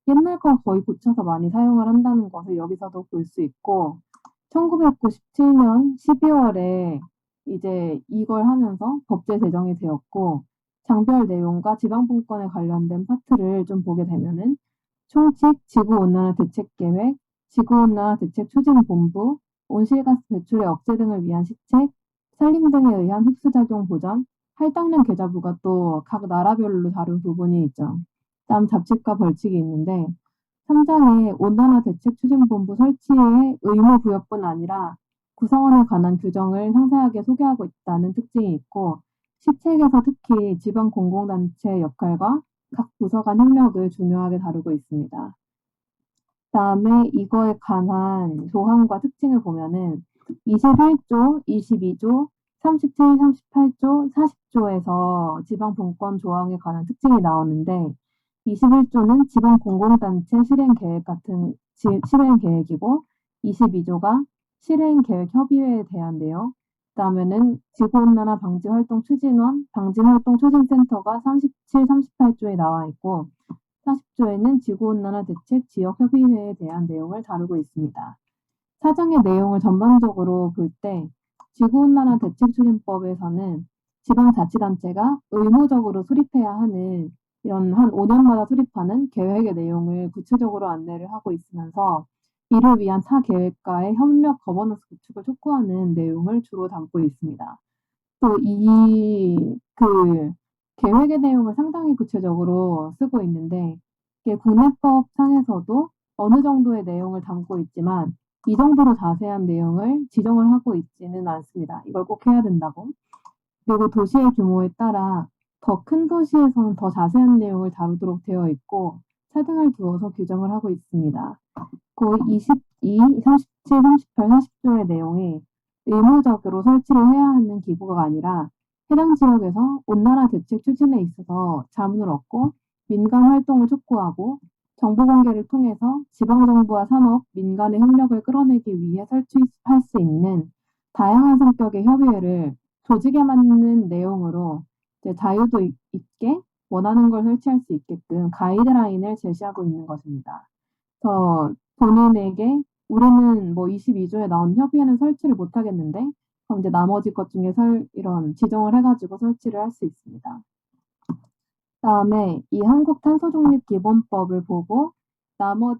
옛날 걸 거의 고쳐서 많이 사용을 한다는 것을 여기서도 볼 수 있고 1997년 12월에 이제 이걸 하면서 법제 제정이 되었고 장별 내용과 지방분권에 관련된 파트를 좀 보게 되면은 총칙, 지구온난화 대책계획, 지구온난화 대책추진본부, 온실가스 배출의 억제 등을 위한 시책, 산림 등에 의한 흡수작용 보전, 할당량 계좌부가 또 각 나라별로 다른 부분이 있죠. 다음 잡칙과 벌칙이 있는데 3장에 온난화 대책추진본부 설치의 의무 부여뿐 아니라 구성원에 관한 규정을 상세하게 소개하고 있다는 특징이 있고 시책에서 특히 지방 공공단체의 역할과 각 부서 간 협력을 중요하게 다루고 있습니다. 그다음에 이거에 관한 조항과 특징을 보면은 21조, 22조, 37, 38조, 40조에서 지방분권 조항에 관한 특징이 나오는데 21조는 지방공공단체 실행계획 같은 실행계획이고 22조가 실행계획협의회에 대한 내용 그다음에는 지구온난화 방지활동 추진원, 방지활동 추진센터가 37, 38조에 나와 있고 40조에는 지구온난화 대책 지역협의회에 대한 내용을 다루고 있습니다. 사장의 내용을 전반적으로 볼 때 지구온난화 대책추진법에서는 지방자치단체가 의무적으로 수립해야 하는 이런 한 5년마다 수립하는 계획의 내용을 구체적으로 안내를 하고 있으면서 이를 위한 타 계획과의 협력 거버넌스 구축을 촉구하는 내용을 주로 담고 있습니다. 또 그 계획의 내용을 상당히 구체적으로 쓰고 있는데 이게 국내법 상에서도 어느 정도의 내용을 담고 있지만 이 정도로 자세한 내용을 지정을 하고 있지는 않습니다. 이걸 꼭 해야 된다고. 그리고 도시의 규모에 따라 더 큰 도시에서는 더 자세한 내용을 다루도록 되어 있고 차등을 두어서 규정을 하고 있습니다. 그 22, 37, 38, 40조의 내용이 의무적으로 설치를 해야 하는 기구가 아니라 해당 지역에서 온난화 대책 추진에 있어서 자문을 얻고 민간 활동을 촉구하고 정보 공개를 통해서 지방정부와 산업, 민간의 협력을 끌어내기 위해 설치할 수 있는 다양한 성격의 협의회를 조직에 맞는 내용으로 이제 자유도 있게 원하는 걸 설치할 수 있게끔 가이드라인을 제시하고 있는 것입니다. 그래서 본인에게 우리는 뭐 22조에 나온 협의회는 설치를 못 하겠는데 그럼 이제 나머지 것 중에 이런 지정을 해가지고 설치를 할 수 있습니다. 그다음에 이 한국탄소중립기본법을 보고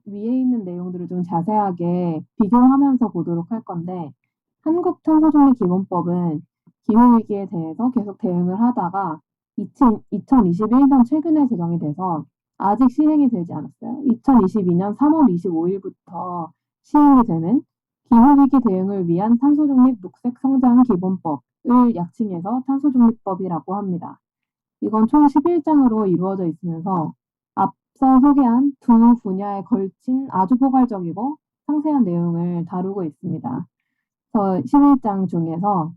위에 있는 내용들을 좀 자세하게 비교하면서 보도록 할 건데 한국탄소중립기본법은 기후위기에 대해서 계속 대응을 하다가 2021년 최근에 제정이 돼서 아직 시행이 되지 않았어요. 2022년 3월 25일부터 시행이 되는 기후위기 대응을 위한 탄소중립 녹색성장기본법을 약칭해서 탄소중립법이라고 합니다. 이건 총 11장으로 이루어져 있으면서 앞서 소개한 두 분야에 걸친 아주 포괄적이고 상세한 내용을 다루고 있습니다. 그래서 11장 중에서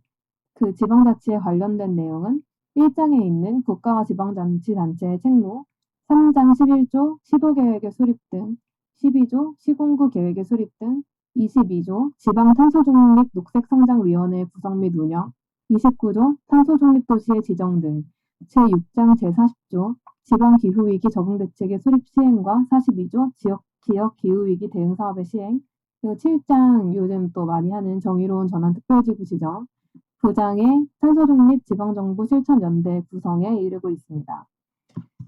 그 지방자치에 관련된 내용은 1장에 있는 국가와 지방자치단체의 책무, 3장 11조 시도계획의 수립 등, 12조 시군구 계획의 수립 등, 22조 지방탄소중립 녹색성장위원회 구성 및 운영, 29조 탄소중립도시의 지정 등, 제6장 제40조 지방기후위기 적응대책의 수립 시행과 42조 지역 기후위기 대응 사업의 시행, 그리고 7장 요즘 또 많이 하는 정의로운 전환 특별지구 지정, 9장의 탄소중립 지방정부 실천연대 구성에 이르고 있습니다.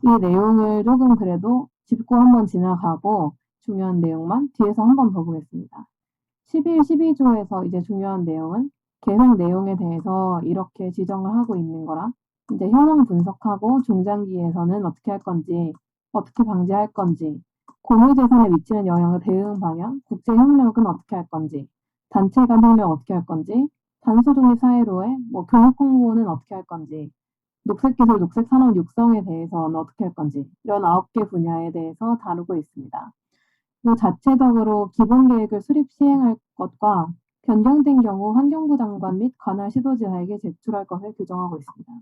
이 내용을 조금 그래도 짚고 한번 지나가고 중요한 내용만 뒤에서 한 번 더 보겠습니다. 11, 12조에서 이제 중요한 내용은 계획 내용에 대해서 이렇게 지정을 하고 있는 거라 이제 현황 분석하고 중장기에서는 어떻게 할 건지, 어떻게 방지할 건지, 공유재산에 미치는 영향의 대응 방향, 국제협력은 어떻게 할 건지, 단체 간 협력 어떻게 할 건지, 탄소중립 사회로의 교육 홍보는 어떻게 할 건지, 녹색기술, 녹색산업 육성에 대해서는 어떻게 할 건지 이런 9개 분야에 대해서 다루고 있습니다. 그리고 자체적으로 기본계획을 수립 시행할 것과 변경된 경우 환경부 장관 및 관할 시도지사에게 제출할 것을 규정하고 있습니다.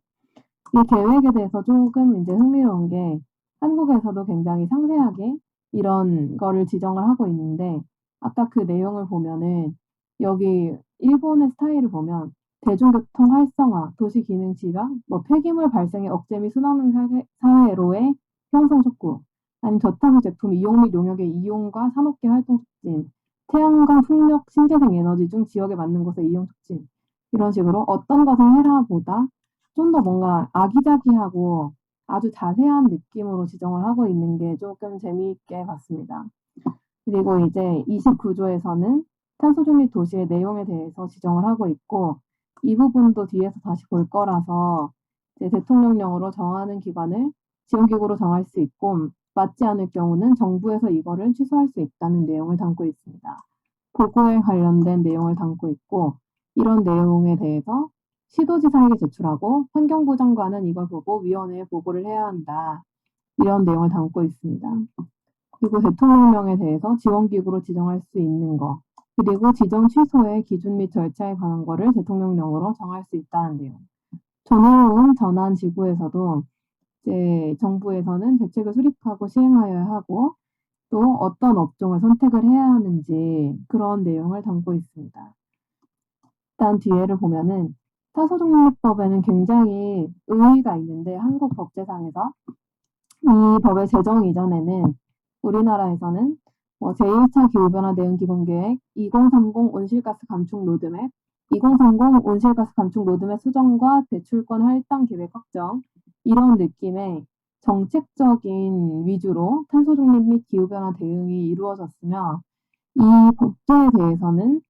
이 계획에 대해서 조금 이제 흥미로운 게 한국에서도 굉장히 상세하게 이런 거를 지정을 하고 있는데 아까 그 내용을 보면은 여기 일본의 스타일을 보면 대중교통 활성화, 도시 기능 지방, 폐기물 발생의 억제 및 순환능 사회로의 형성 촉구, 아니면 저탄소 제품 이용 및 용역의 이용과 산업계 활동 촉진, 태양광, 풍력, 신재생 에너지 중 지역에 맞는 곳의 이용 촉진 이런 식으로 어떤 것을 해라 보다 좀 더 뭔가 아기자기하고 아주 자세한 느낌으로 지정을 하고 있는 게 조금 재미있게 봤습니다. 그리고 이제 29조에서는 탄소중립 도시의 내용에 대해서 지정을 하고 있고 이 부분도 뒤에서 다시 볼 거라서 이제 대통령령으로 정하는 기관을 지원기구로 정할 수 있고 맞지 않을 경우는 정부에서 이거를 취소할 수 있다는 내용을 담고 있습니다. 보고에 관련된 내용을 담고 있고 이런 내용에 대해서 시도지사에게 제출하고 환경부 장관은 이걸 보고 위원회에 보고를 해야 한다. 이런 내용을 담고 있습니다. 그리고 대통령령에 대해서 지원기구로 지정할 수 있는 거 그리고 지정 취소의 기준 및 절차에 관한 거를 대통령령으로 정할 수 있다는 내용. 정의로운 전환 지구에서도 이제 정부에서는 대책을 수립하고 시행하여야 하고 또 어떤 업종을 선택을 해야 하는지 그런 내용을 담고 있습니다. 일단 뒤에를 보면은 탄소중립법에는 굉장히 의의가 있는데 한국 법제상에서 이 법의 제정 이전에는 우리나라에서는 제1차 기후변화 대응 기본계획, 2030 온실가스 감축 로드맵, 2030 온실가스 감축 로드맵 수정과 배출권 할당 계획 확정 이런 느낌의 정책적인 위주로 탄소중립 및 기후변화 대응이 이루어졌으며 이 법제에 대해서는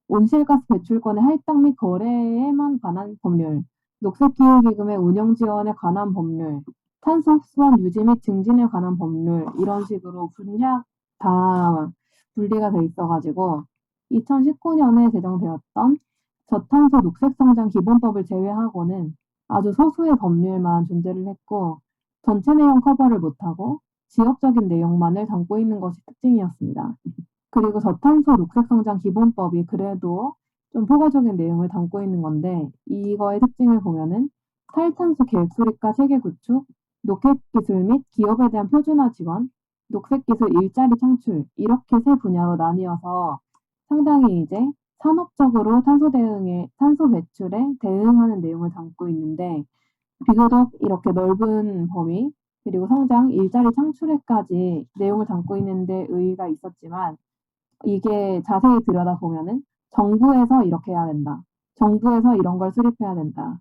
온실가스 배출권의 할당 및 거래에만 관한 법률, 녹색기후기금의 운영 지원에 관한 법률, 탄소 흡수원 유지 및 증진에 관한 법률 이런 식으로 분야 다 분리가 돼 있어가지고 2019년에 제정되었던 저탄소 녹색성장 기본법을 제외하고는 아주 소수의 법률만 존재를 했고 전체 내용 커버를 못하고 지역적인 내용만을 담고 있는 것이 특징이었습니다. 그리고 저탄소 녹색성장 기본법이 그래도 좀 포괄적인 내용을 담고 있는 건데 이거의 특징을 보면은 탈탄소 계획 수립과 체계 구축, 녹색 기술 및 기업에 대한 표준화 지원, 녹색 기술 일자리 창출 이렇게 세 분야로 나뉘어서 상당히 이제 산업적으로 탄소 배출에 대응하는 내용을 담고 있는데 비교적 이렇게 넓은 범위 그리고 성장, 일자리 창출에까지 내용을 담고 있는데 의의가 있었지만 이게 자세히 들여다보면은 정부에서 이렇게 해야 된다. 정부에서 이런 걸 수립해야 된다.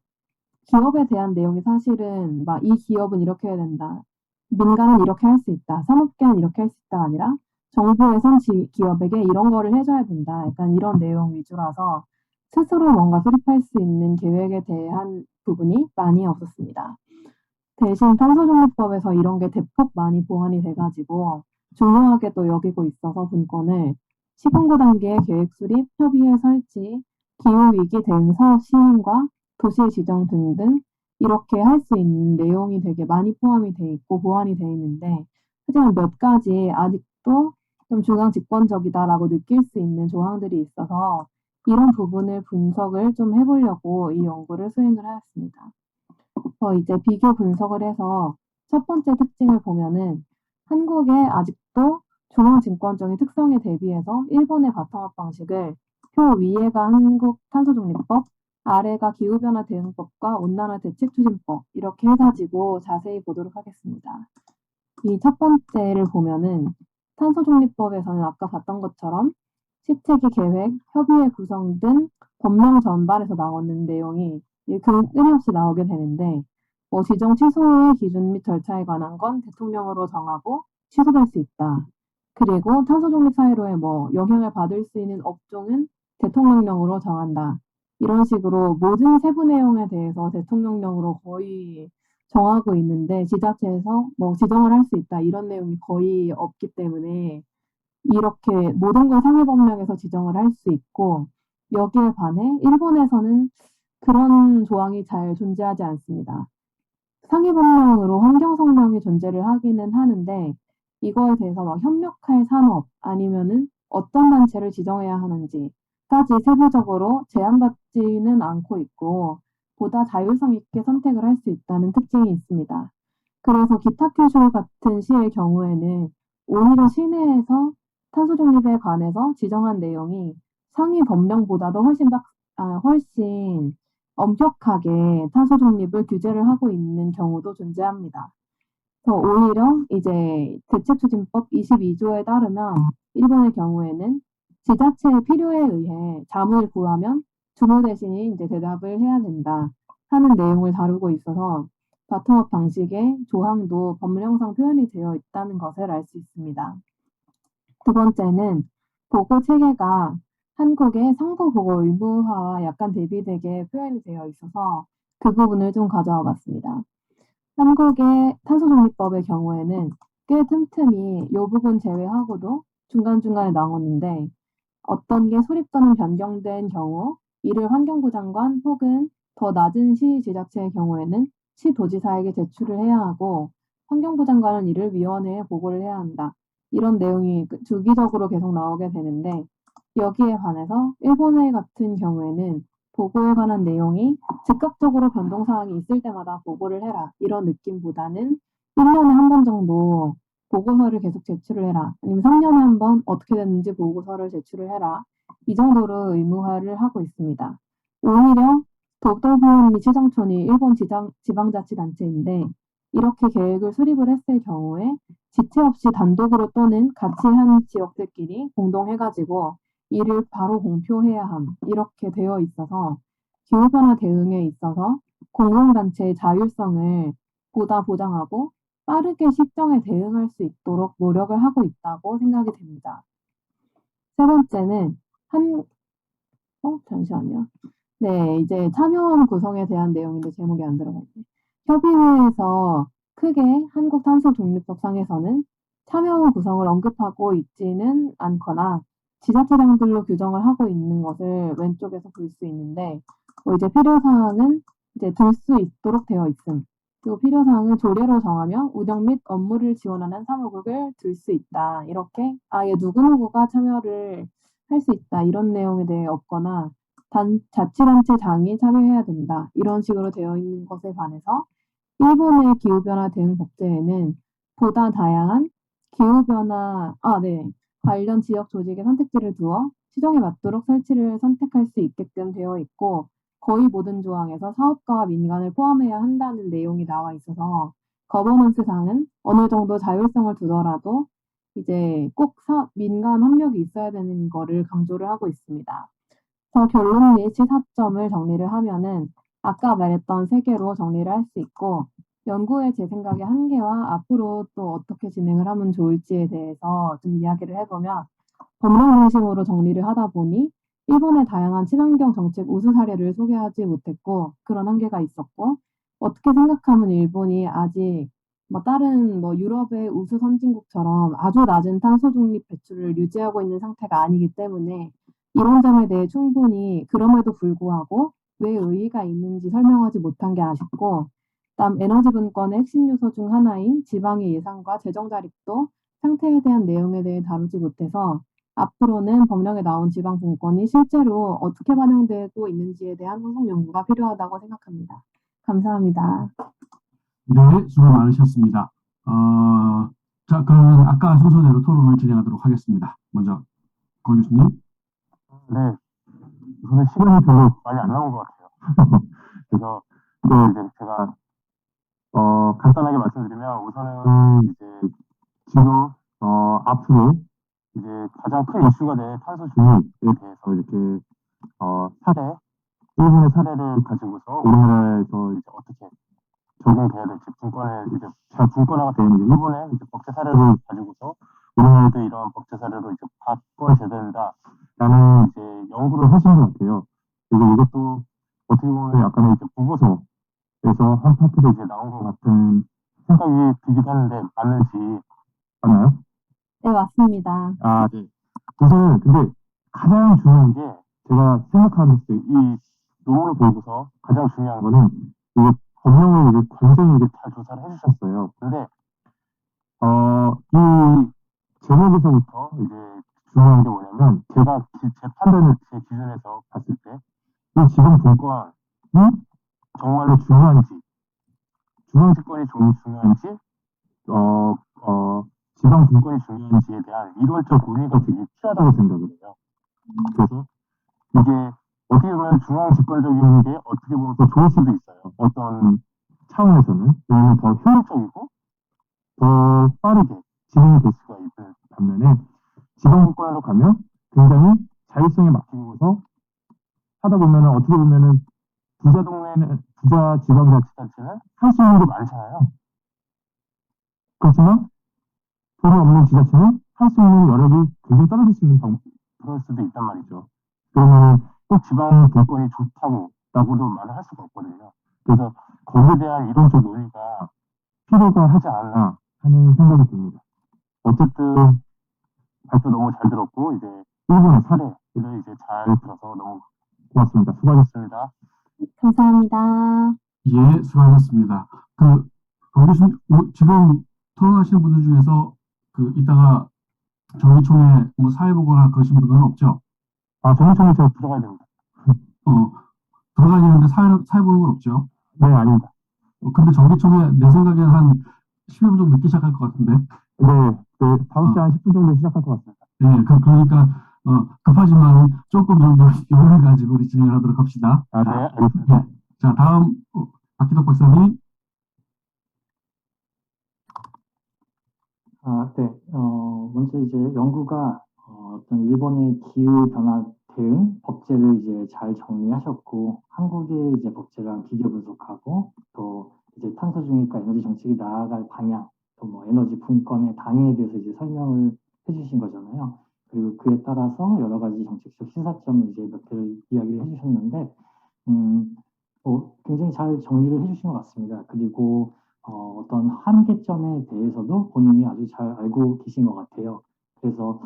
기업에 대한 내용이 사실은 막 이 기업은 이렇게 해야 된다. 민간은 이렇게 할 수 있다. 산업계는 이렇게 할 수 있다가 아니라 정부에선 기업에게 이런 거를 해줘야 된다. 약간 이런 내용 위주라서 스스로 뭔가 수립할 수 있는 계획에 대한 부분이 많이 없었습니다. 대신 탄소중립법에서 이런 게 대폭 많이 보완이 돼가지고 중요하게 또 여기고 있어서 분권을 시군구 단계의 계획 수립, 협의회 설치, 기후위기 대응 사업 시행과 도시 지정 등등 이렇게 할 수 있는 내용이 되게 많이 포함이 돼 있고 보완이 돼 있는데 하지만 몇 가지 아직도 좀 중앙 집권적이다라고 느낄 수 있는 조항들이 있어서 이런 부분을 분석을 좀 해보려고 이 연구를 수행을 하였습니다. 이제 비교 분석을 해서 첫 번째 특징을 보면은 한국의 아직도 중앙 집권적인 특성에 대비해서 일본의 바텀업 방식을 표 위에가 한국 탄소중립법, 아래가 기후변화 대응법과 온난화 대책 추진법 이렇게 해가지고 자세히 보도록 하겠습니다. 이 첫 번째를 보면은 탄소중립법에서는 아까 봤던 것처럼 시체기 계획, 협의회 구성 등 법령 전반에서 나오는 내용이 끊임없이 나오게 되는데 지정 취소의 기준 및 절차에 관한 건 대통령으로 정하고 취소될 수 있다. 그리고 탄소중립 사회로의 영향을 받을 수 있는 업종은 대통령령으로 정한다. 이런 식으로 모든 세부 내용에 대해서 대통령령으로 거의 정하고 있는데 지자체에서 지정을 할 수 있다. 이런 내용이 거의 없기 때문에 이렇게 모든 걸 상위법령에서 지정을 할 수 있고 여기에 반해 일본에서는 그런 조항이 잘 존재하지 않습니다. 상위법령으로 환경성령이 존재를 하기는 하는데 이거에 대해서 막 협력할 산업 아니면은 어떤 단체를 지정해야 하는지까지 세부적으로 제한받지는 않고 있고 보다 자율성 있게 선택을 할 수 있다는 특징이 있습니다. 그래서 기타 규슈 같은 시의 경우에는 오히려 시내에서 탄소중립에 관해서 지정한 내용이 상위 법령보다도 훨씬 엄격하게 탄소중립을 규제를 하고 있는 경우도 존재합니다. 오히려 이제 대책추진법 22조에 따르면 일본의 경우에는 지자체의 필요에 의해 자문을 구하면 주무 대신이 이제 대답을 해야 된다 하는 내용을 다루고 있어서 바텀업 방식의 조항도 법령상 표현이 되어 있다는 것을 알 수 있습니다. 두 번째는 보고 체계가 한국의 상부 보고 의무화와 약간 대비되게 표현이 되어 있어서 그 부분을 좀 가져와 봤습니다. 한국의 탄소중립법의 경우에는 꽤 틈틈이 이 부분 제외하고도 중간중간에 나오는데 어떤 게 수립 또는 변경된 경우 이를 환경부 장관 혹은 더 낮은 시 지자체의 경우에는 시도지사에게 제출을 해야 하고 환경부 장관은 이를 위원회에 보고를 해야 한다. 이런 내용이 주기적으로 계속 나오게 되는데 여기에 반해서 일본의 같은 경우에는 보고에 관한 내용이 즉각적으로 변동사항이 있을 때마다 보고를 해라. 이런 느낌보다는 1년에 한 번 정도 보고서를 계속 제출을 해라. 아니면 3년에 한 번 어떻게 됐는지 보고서를 제출을 해라. 이 정도로 의무화를 하고 있습니다. 오히려 도도부원 및 시정촌이 일본 지방자치단체인데 이렇게 계획을 수립을 했을 경우에 지체 없이 단독으로 또는 같이 한 지역들끼리 공동해가지고 이를 바로 공표해야 함 이렇게 되어 있어서 기후변화 대응에 있어서 공공단체의 자율성을 보다 보장하고 빠르게 시정에 대응할 수 있도록 노력을 하고 있다고 생각이 됩니다. 세 번째는 잠시만요. 네, 이제 참여원 구성에 대한 내용인데 제목이 안 들어갔네. 협의회에서 크게 한국탄소중립법상에서는 참여원 구성을 언급하고 있지는 않거나 지자체장들로 규정을 하고 있는 것을 왼쪽에서 볼 수 있는데 이제 필요사항은 이제 들 수 있도록 되어 있음. 그리고 필요사항은 조례로 정하며 운영 및 업무를 지원하는 사무국을 들 수 있다. 이렇게 아예 누구누구가 참여를 할 수 있다. 이런 내용에 대해 없거나 자치단체장이 참여해야 된다. 이런 식으로 되어 있는 것에 반해서 일본의 기후변화 대응 법제에는 보다 다양한 관련 지역 조직의 선택지를 두어 시정에 맞도록 설치를 선택할 수 있게끔 되어 있고 거의 모든 조항에서 사업가와 민간을 포함해야 한다는 내용이 나와 있어서 거버넌스상은 어느 정도 자율성을 두더라도 이제 꼭 민간 협력이 있어야 되는 거를 강조를 하고 있습니다. 그래서 결론 및 시사점을 정리를 하면은 아까 말했던 세 개로 정리를 할 수 있고 연구의 제 생각의 한계와 앞으로 또 어떻게 진행을 하면 좋을지에 대해서 좀 이야기를 해보면 법령 중심으로 정리를 하다 보니 일본의 다양한 친환경 정책 우수 사례를 소개하지 못했고 그런 한계가 있었고 어떻게 생각하면 일본이 아직 다른 유럽의 우수 선진국처럼 아주 낮은 탄소 중립 배출을 유지하고 있는 상태가 아니기 때문에 이런 점에 대해 충분히 그럼에도 불구하고 왜 의의가 있는지 설명하지 못한 게 아쉽고 다음 에너지 분권의 핵심 요소 중 하나인 지방의 예산과 재정 자립도 상태에 대한 내용에 대해 다루지 못해서 앞으로는 법령에 나온 지방 분권이 실제로 어떻게 반영되고 있는지에 대한 후속 연구가 필요하다고 생각합니다. 감사합니다. 네, 수고 많으셨습니다. 자, 그러면 아까 순서대로 토론을 진행하도록 하겠습니다. 먼저 권 교수님. 네, 우선은 시간이 별로 많이 안 남은 것 같아요. 그래서 이제 제가 간단하게 말씀드리면 우선은 이제 지금 앞으로 이제 가장 큰 이슈가 될 탄소 중립에 대해서 이렇게 일본의 사례를 가지고서 우리나라에서 이제 어떻게 적용돼야 될지 이제 잘 분권화가 되는 일본의 이제 법제 사례를 가지고서 우리나라도 이런 법제 사례로 이제 바꿔야 된다라는 이제 연구를 하신 것 같아요. 그리고 이것도 어떻게 보면 약간의 이제 보고서에서 한 파트로 이제 나온 것 같은 생각이 들기도 하는데 맞는지 맞나요? 네, 맞습니다. 아, 네. 우선은 근데 가장 중요한 게 제가 생각하는 이 논문을 보고서 가장 중요한 거는 이게 법령을 이제 굉장히 이게 잘 조사를 해주셨어요. 근데 이 제목에서부터 이제 중요한 게 뭐냐면 제가 제 판단을 제 기준에서 봤을 때 이 지방 분권이 정말로 중요한지 중앙집권이 중요한지 지방 분권이 중요한지에 대한 이론적 논의가 되게 필요하다고 생각을 해요. 그래서 이게 어떻게 보면 중앙 집권적인 게 어떻게 보면 더 좋을 수도 있어요. 어떤 차원에서는 왜냐하면 더 효율적이고 더 빠르게 진행이 될 수가 있는 반면에 지방분권으로 가면 굉장히 자율성에 맡기고서 하다 보면은 어떻게 보면은 부자 지방자치단체는 할 수 있는 게 많잖아요. 그렇지만 돈이 없는 지자체는 할 수 있는 여력이 굉장히 떨어질 수 있는 그럴 수도 있단 말이죠. 그러면은 꼭 지방 분권이 좋다고라고도 말을 할 수가 없거든요. 그래서 거기에 대한 이론적 논의가 필요가 하지 않나 하는 생각이 듭니다. 어쨌든 발표 너무 잘 들었고 이제 일본의 사례를 이제 잘 들어서 너무 고맙습니다. 수고하셨습니다. 감사합니다. 예, 수고하셨습니다. 권 교수님, 지금 토론하시는 분들 중에서 이따가 정기총회 사회보고나 그러신 분들은 없죠? 아, 정기총회 제가 들어가야 됩니다. 들어가야 되는데 사회보는 건 없죠? 네, 아닙니다. 근데 정기총회 내 생각에는 한 10여 분 정도 늦게 시작할 것 같은데? 네, 5시 한 10분 정도 시작할 것 같습니다. 예, 그러니까 급하지만 조금 좀 여유를 가지고 우리 진행을 하도록 합시다. 아, 네, 알겠습니다. 예. 자, 다음 박기덕 박사님. 네. 먼저 이제 연구가 어떤 일본의 기후 변화 대응 법제를 이제 잘 정리하셨고 한국의 이제 법제랑 비교 분석하고 또 이제 탄소 중립과 에너지 정책이 나아갈 방향 또 뭐 에너지 분권의 당위에 대해서 이제 설명을 해주신 거잖아요. 그리고 그에 따라서 여러 가지 정책적 시사점을 이제 몇 개를 이야기를 해주셨는데 굉장히 잘 정리를 해주신 것 같습니다. 그리고 어떤 한계점에 대해서도 본인이 아주 잘 알고 계신 것 같아요. 그래서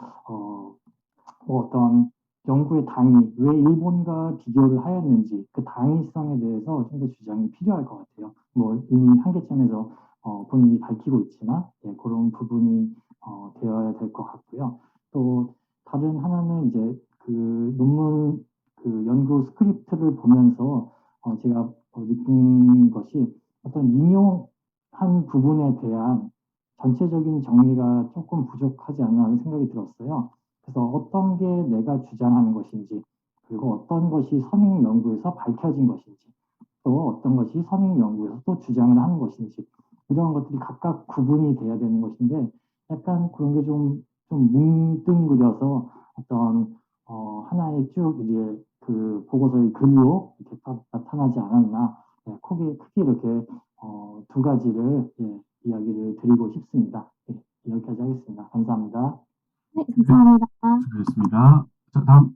뭐 어떤 연구의 당위, 왜 일본과 비교를 하였는지 그 당위성에 대해서 좀 더 주장이 필요할 것 같아요. 뭐 이미 한계점에서 본인이 밝히고 있지만 그런 부분이 되어야 될 것 같고요. 또 다른 하나는 이제 그 논문 그 연구 스크립트를 보면서 제가 느낀 것이 어떤 인용한 부분에 대한 전체적인 정리가 조금 부족하지 않나 하는 생각이 들었어요. 그래서 어떤 게 내가 주장하는 것인지, 그리고 어떤 것이 선행 연구에서 밝혀진 것인지, 또 어떤 것이 선행 연구에서 또 주장을 하는 것인지, 이런 것들이 각각 구분이 돼야 되는 것인데, 약간 그런 게 좀 뭉뚱그려서 어떤 하나의 쭉 이제 그 보고서의 글로 이렇게 딱 나타나지 않았나, 크게 이렇게 두 가지를 이야기를 드리고 싶습니다. 여기까지 하겠습니다. 감사합니다. 네, 감사합니다. 수고했습니다. 자, 다음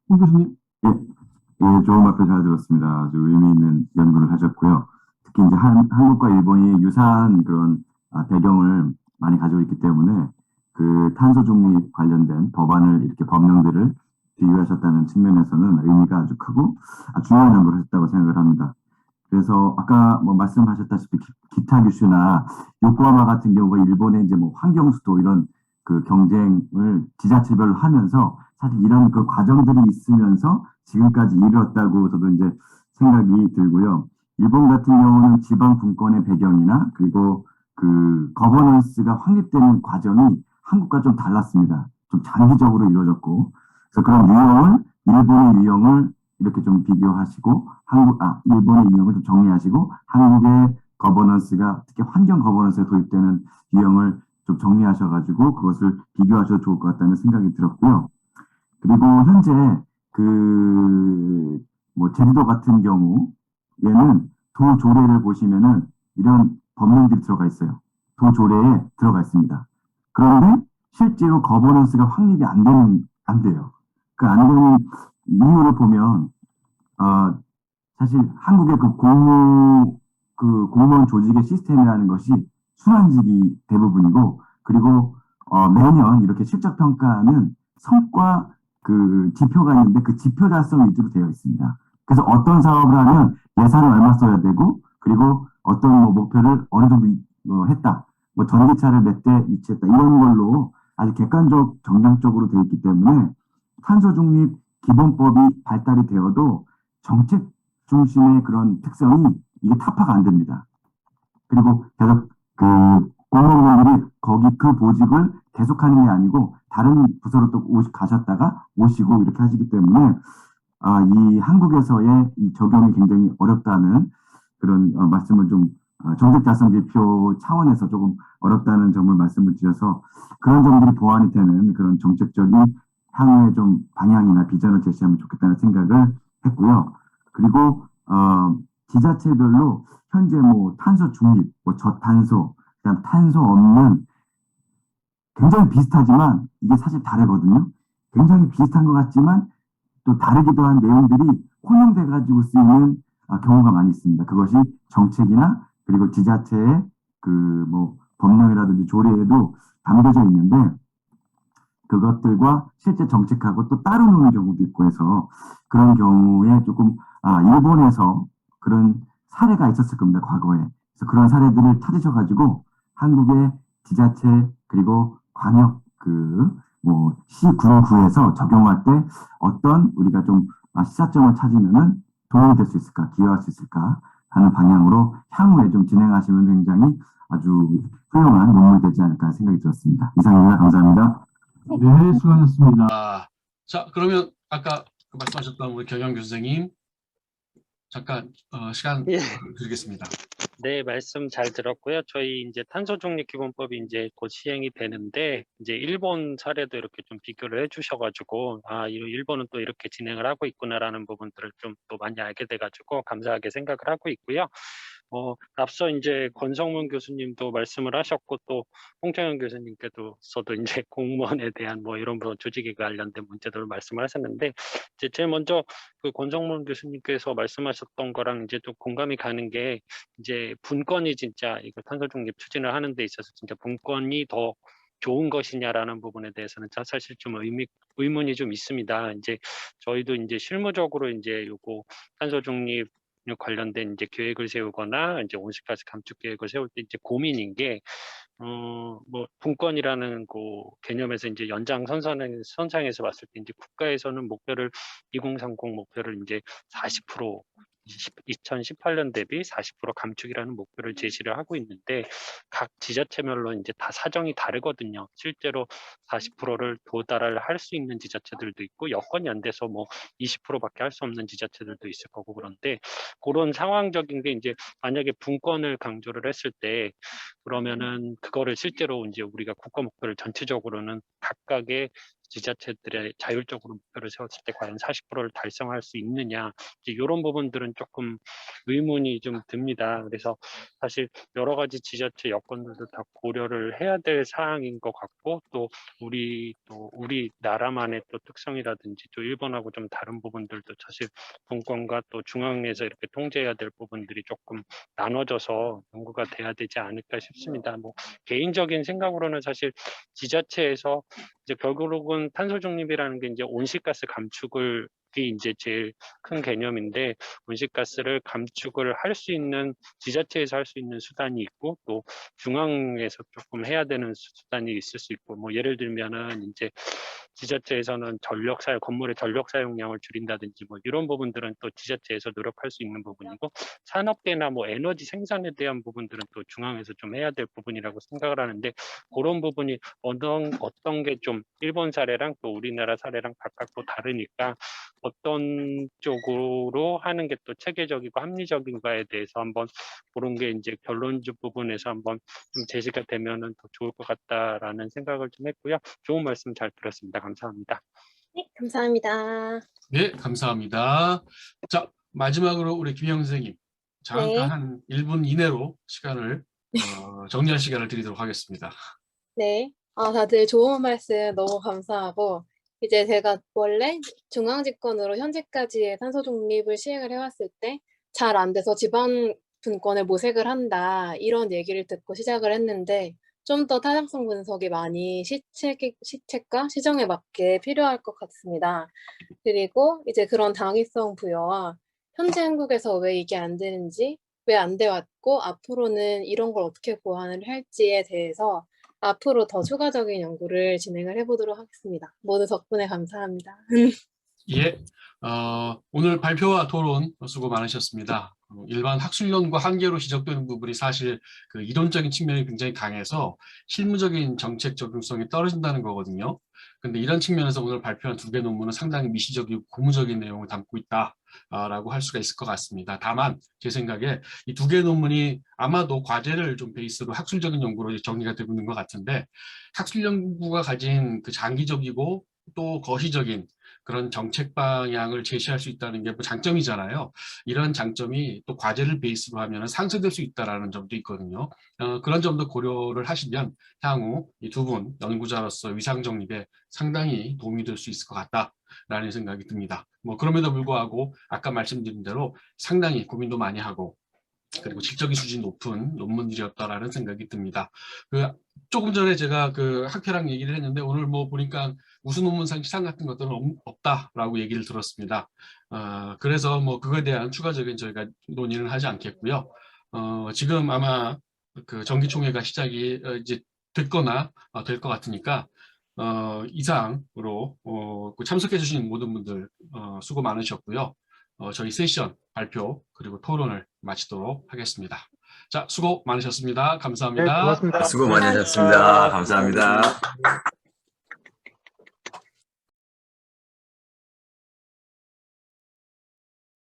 홍 교수님. 예, 좋은 발표 잘 들었습니다. 아주 의미 있는 연구를 하셨고요. 특히 이제 한국과 일본이 유사한 그런 배경을 많이 가지고 있기 때문에 그 탄소 중립 관련된 법안을 이렇게 법령들을 비교하셨다는 측면에서는 의미가 아주 크고 중요한 연구를 하셨다고 생각을 합니다. 그래서 아까 뭐 말씀하셨다시피 기타 규슈나 요코하마 같은 경우가 일본의 이제 뭐 환경수도 이런 그 경쟁을 지자체별로 하면서 사실 이런 그 과정들이 있으면서 지금까지 이르렀다고 저도 이제 생각이 들고요. 일본 같은 경우는 지방 분권의 배경이나 그리고 그 거버넌스가 확립되는 과정이 한국과 좀 달랐습니다. 좀 장기적으로 이루어졌고, 그래서 그런 유형을 일본의 유형을 이렇게 좀 비교하시고 일본의 유형을 좀 정리하시고 한국의 거버넌스가 특히 환경 거버넌스에 도입되는 유형을 좀 정리하셔가지고 그것을 비교하셔도 좋을 것 같다는 생각이 들었고요. 그리고 현재 그 뭐 제주도 같은 경우에는 도조례를 보시면은 이런 법령들이 들어가 있어요. 도조례에 들어가 있습니다. 그런데 실제로 거버넌스가 확립이 안 돼요. 그 안 되는 이유를 보면 사실 한국의 그 공무원 조직의 시스템이라는 것이 순환직이 대부분이고, 그리고 매년 이렇게 실적 평가는 성과 그 지표가 있는데 그 지표 달성 위주로 되어 있습니다. 그래서 어떤 사업을 하면 예산을 얼마 써야 되고, 그리고 어떤 뭐 목표를 어느 정도 했다, 뭐 전기차를 몇 대 유치했다, 이런 걸로 아주 객관적 정량적으로 되어 있기 때문에 탄소 중립 기본법이 발달이 되어도 정책 중심의 그런 특성이 이게 타파가 안 됩니다. 그리고 계속 그 공무원들이 거기 그 보직을 계속하는 게 아니고 다른 부서로 또 가셨다가 오시고 이렇게 하시기 때문에 이 한국에서의 이 적용이 굉장히 어렵다는 그런 말씀을 좀 정책 달성 지표 차원에서 조금 어렵다는 점을 말씀을 드려서 그런 점들이 보완이 되는 그런 정책적인 향후의 좀 방향이나 비전을 제시하면 좋겠다는 생각을 했고요. 그리고 지자체별로 현재 뭐 탄소 중립, 뭐 저탄소, 그다음 탄소 없는 굉장히 비슷하지만 이게 사실 다르거든요. 굉장히 비슷한 것 같지만 또 다르기도 한 내용들이 혼용돼 가지고 쓰이는 경우가 많이 있습니다. 그것이 정책이나 그리고 지자체의 그 뭐 법령이라든지 조례에도 담겨져 있는데 그것들과 실제 정책하고 또 따로 노는 경우도 있고 해서 그런 경우에 조금 일본에서 그런 사례가 있었을 겁니다. 과거에. 그래서 그런 사례들을 찾으셔가지고 한국의 지자체 그리고 광역 뭐 시군구에서 적용할 때 어떤 우리가 좀 시사점을 찾으면은 도움이 될 수 있을까, 기여할 수 있을까 하는 방향으로 향후에 좀 진행하시면 굉장히 아주 훌륭한 논문이 되지 않을까 생각이 들었습니다. 이상입니다. 감사합니다. 네, 수고하셨습니다. 자, 그러면 아까 말씀하셨던 우리 경영 교수님 잠깐 시간 드리겠습니다. 네, 말씀 잘 들었고요. 저희 이제 탄소 중립 기본법이 이제 곧 시행이 되는데 이제 일본 사례도 이렇게 좀 비교를 해주셔가지고 일본은 또 이렇게 진행을 하고 있구나라는 부분들을 좀 또 많이 알게 돼가지고 감사하게 생각을 하고 있고요. 앞서 이제 권성문 교수님도 말씀을 하셨고 또 홍창현 교수님께서도 이제 공무원에 대한 뭐 이런 조직에 관련된 문제들을 말씀을 하셨는데 이제 제일 먼저 그 권성문 교수님께서 말씀하셨던 거랑 이제 또 공감이 가는 게 이제 분권이 진짜 이거 탄소 중립 추진을 하는 데 있어서 진짜 분권이 더 좋은 것이냐라는 부분에 대해서는 사실 좀 의문이 좀 있습니다. 이제 저희도 이제 실무적으로 이제 요거 탄소 중립 관련된 이제 계획을 세우거나 이제 온실가스 감축 계획을 세울 때 이제 고민인 게 뭐 분권이라는 그 개념에서 이제 연장선상에서 봤을 때 이제 국가에서는 목표를 2030 목표를 이제 40% 2018년 대비 40% 감축이라는 목표를 제시를 하고 있는데 각 지자체별로 이제 다 사정이 다르거든요. 실제로 40%를 도달을 할 수 있는 지자체들도 있고 여건이 안 돼서 뭐 20%밖에 할 수 없는 지자체들도 있을 거고 그런데 그런 상황적인 게 이제 만약에 분권을 강조를 했을 때 그러면은 그거를 실제로 이제 우리가 국가 목표를 전체적으로는 각각의 지자체들의 자율적으로 목표를 세웠을 때 과연 40%를 달성할 수 있느냐 이제 이런 부분들은 조금 의문이 좀 듭니다. 그래서 사실 여러 가지 지자체 여건들도 다 고려를 해야 될 사항인 것 같고 또 우리 나라만의 또 특성이라든지 또 일본하고 좀 다른 부분들도 사실 분권과 또 중앙에서 이렇게 통제해야 될 부분들이 조금 나눠져서 연구가 돼야 되지 않을까 싶습니다. 뭐 개인적인 생각으로는 사실 지자체에서 이제 결국은 탄소 중립이라는 게 이제 온실가스 감축을 이제 제일 큰 개념인데 온실가스를 감축을 할 수 있는 지자체에서 할 수 있는 수단이 있고 또 중앙에서 조금 해야 되는 수단이 있을 수 있고 뭐 예를 들면은 이제 지자체에서는 건물의 전력 사용량을 줄인다든지 뭐 이런 부분들은 또 지자체에서 노력할 수 있는 부분이고 산업계나 뭐 에너지 생산에 대한 부분들은 또 중앙에서 좀 해야 될 부분이라고 생각을 하는데 그런 부분이 어떤 게 좀 일본 사례랑 또 우리나라 사례랑 각각 또 다르니까 어떤 쪽으로 하는 게 또 체계적이고 합리적인가에 대해서 한번 그런 게 이제 결론적 부분에서 한번 좀 제시가 되면은 더 좋을 것 같다라는 생각을 좀 했고요. 좋은 말씀 잘 들었습니다. 감사합니다. 네, 감사합니다. 네, 감사합니다. 자, 마지막으로 우리 김영 선생님 잠깐 네. 한 1분 이내로 시간을 정리할 시간을 드리도록 하겠습니다. 네. 다들 좋은 말씀 너무 감사하고 이제 제가 원래 중앙 집권으로 현재까지의 탄소 중립을 시행을 해왔을 때 잘 안 돼서 지방 분권을 모색을 한다 이런 얘기를 듣고 시작을 했는데 좀 더 타당성 분석이 많이 시책과 시정에 맞게 필요할 것 같습니다. 그리고 이제 그런 당위성 부여와 현재 한국에서 왜 이게 안 되는지, 왜 안 돼 왔고 앞으로는 이런 걸 어떻게 보완을 할지에 대해서 앞으로 더 추가적인 연구를 진행을 해보도록 하겠습니다. 모두 덕분에 감사합니다. 예, 오늘 발표와 토론 수고 많으셨습니다. 일반 학술연구 한계로 지적되는 부분이 사실 그 이론적인 측면이 굉장히 강해서 실무적인 정책 적용성이 떨어진다는 거거든요. 근데 이런 측면에서 오늘 발표한 2개 논문은 상당히 미시적이고 고무적인 내용을 담고 있다라고 할 수가 있을 것 같습니다. 다만 제 생각에 이 2개 논문이 아마도 과제를 좀 베이스로 학술적인 연구로 정리가 되고 있는 것 같은데 학술 연구가 가진 그 장기적이고 또 거시적인 그런 정책 방향을 제시할 수 있다는 게 뭐 장점이잖아요. 이런 장점이 또 과제를 베이스로 하면 상쇄될 수 있다는 점도 있거든요. 그런 점도 고려를 하시면 향후 이 2분 연구자로서 위상 정립에 상당히 도움이 될 수 있을 것 같다라는 생각이 듭니다. 뭐 그럼에도 불구하고 아까 말씀드린 대로 상당히 고민도 많이 하고 그리고 질적인 수준이 높은 논문들이었다라는 생각이 듭니다. 조금 전에 제가 그 학회랑 얘기를 했는데 오늘 뭐 보니까 우수 논문상 시상 같은 것들은 없다라고 얘기를 들었습니다. 그래서 뭐 그거에 대한 추가적인 저희가 논의는 하지 않겠고요. 지금 아마 그 정기총회가 시작이 이제 됐거나 될 것 같으니까 이상으로 참석해 주신 모든 분들 수고 많으셨고요. 저희 세션 발표 그리고 토론을 마치도록 하겠습니다. 자, 수고 많으셨습니다. 감사합니다. 네, 고맙습니다. 수고 많이 하셨습니다. 감사합니다.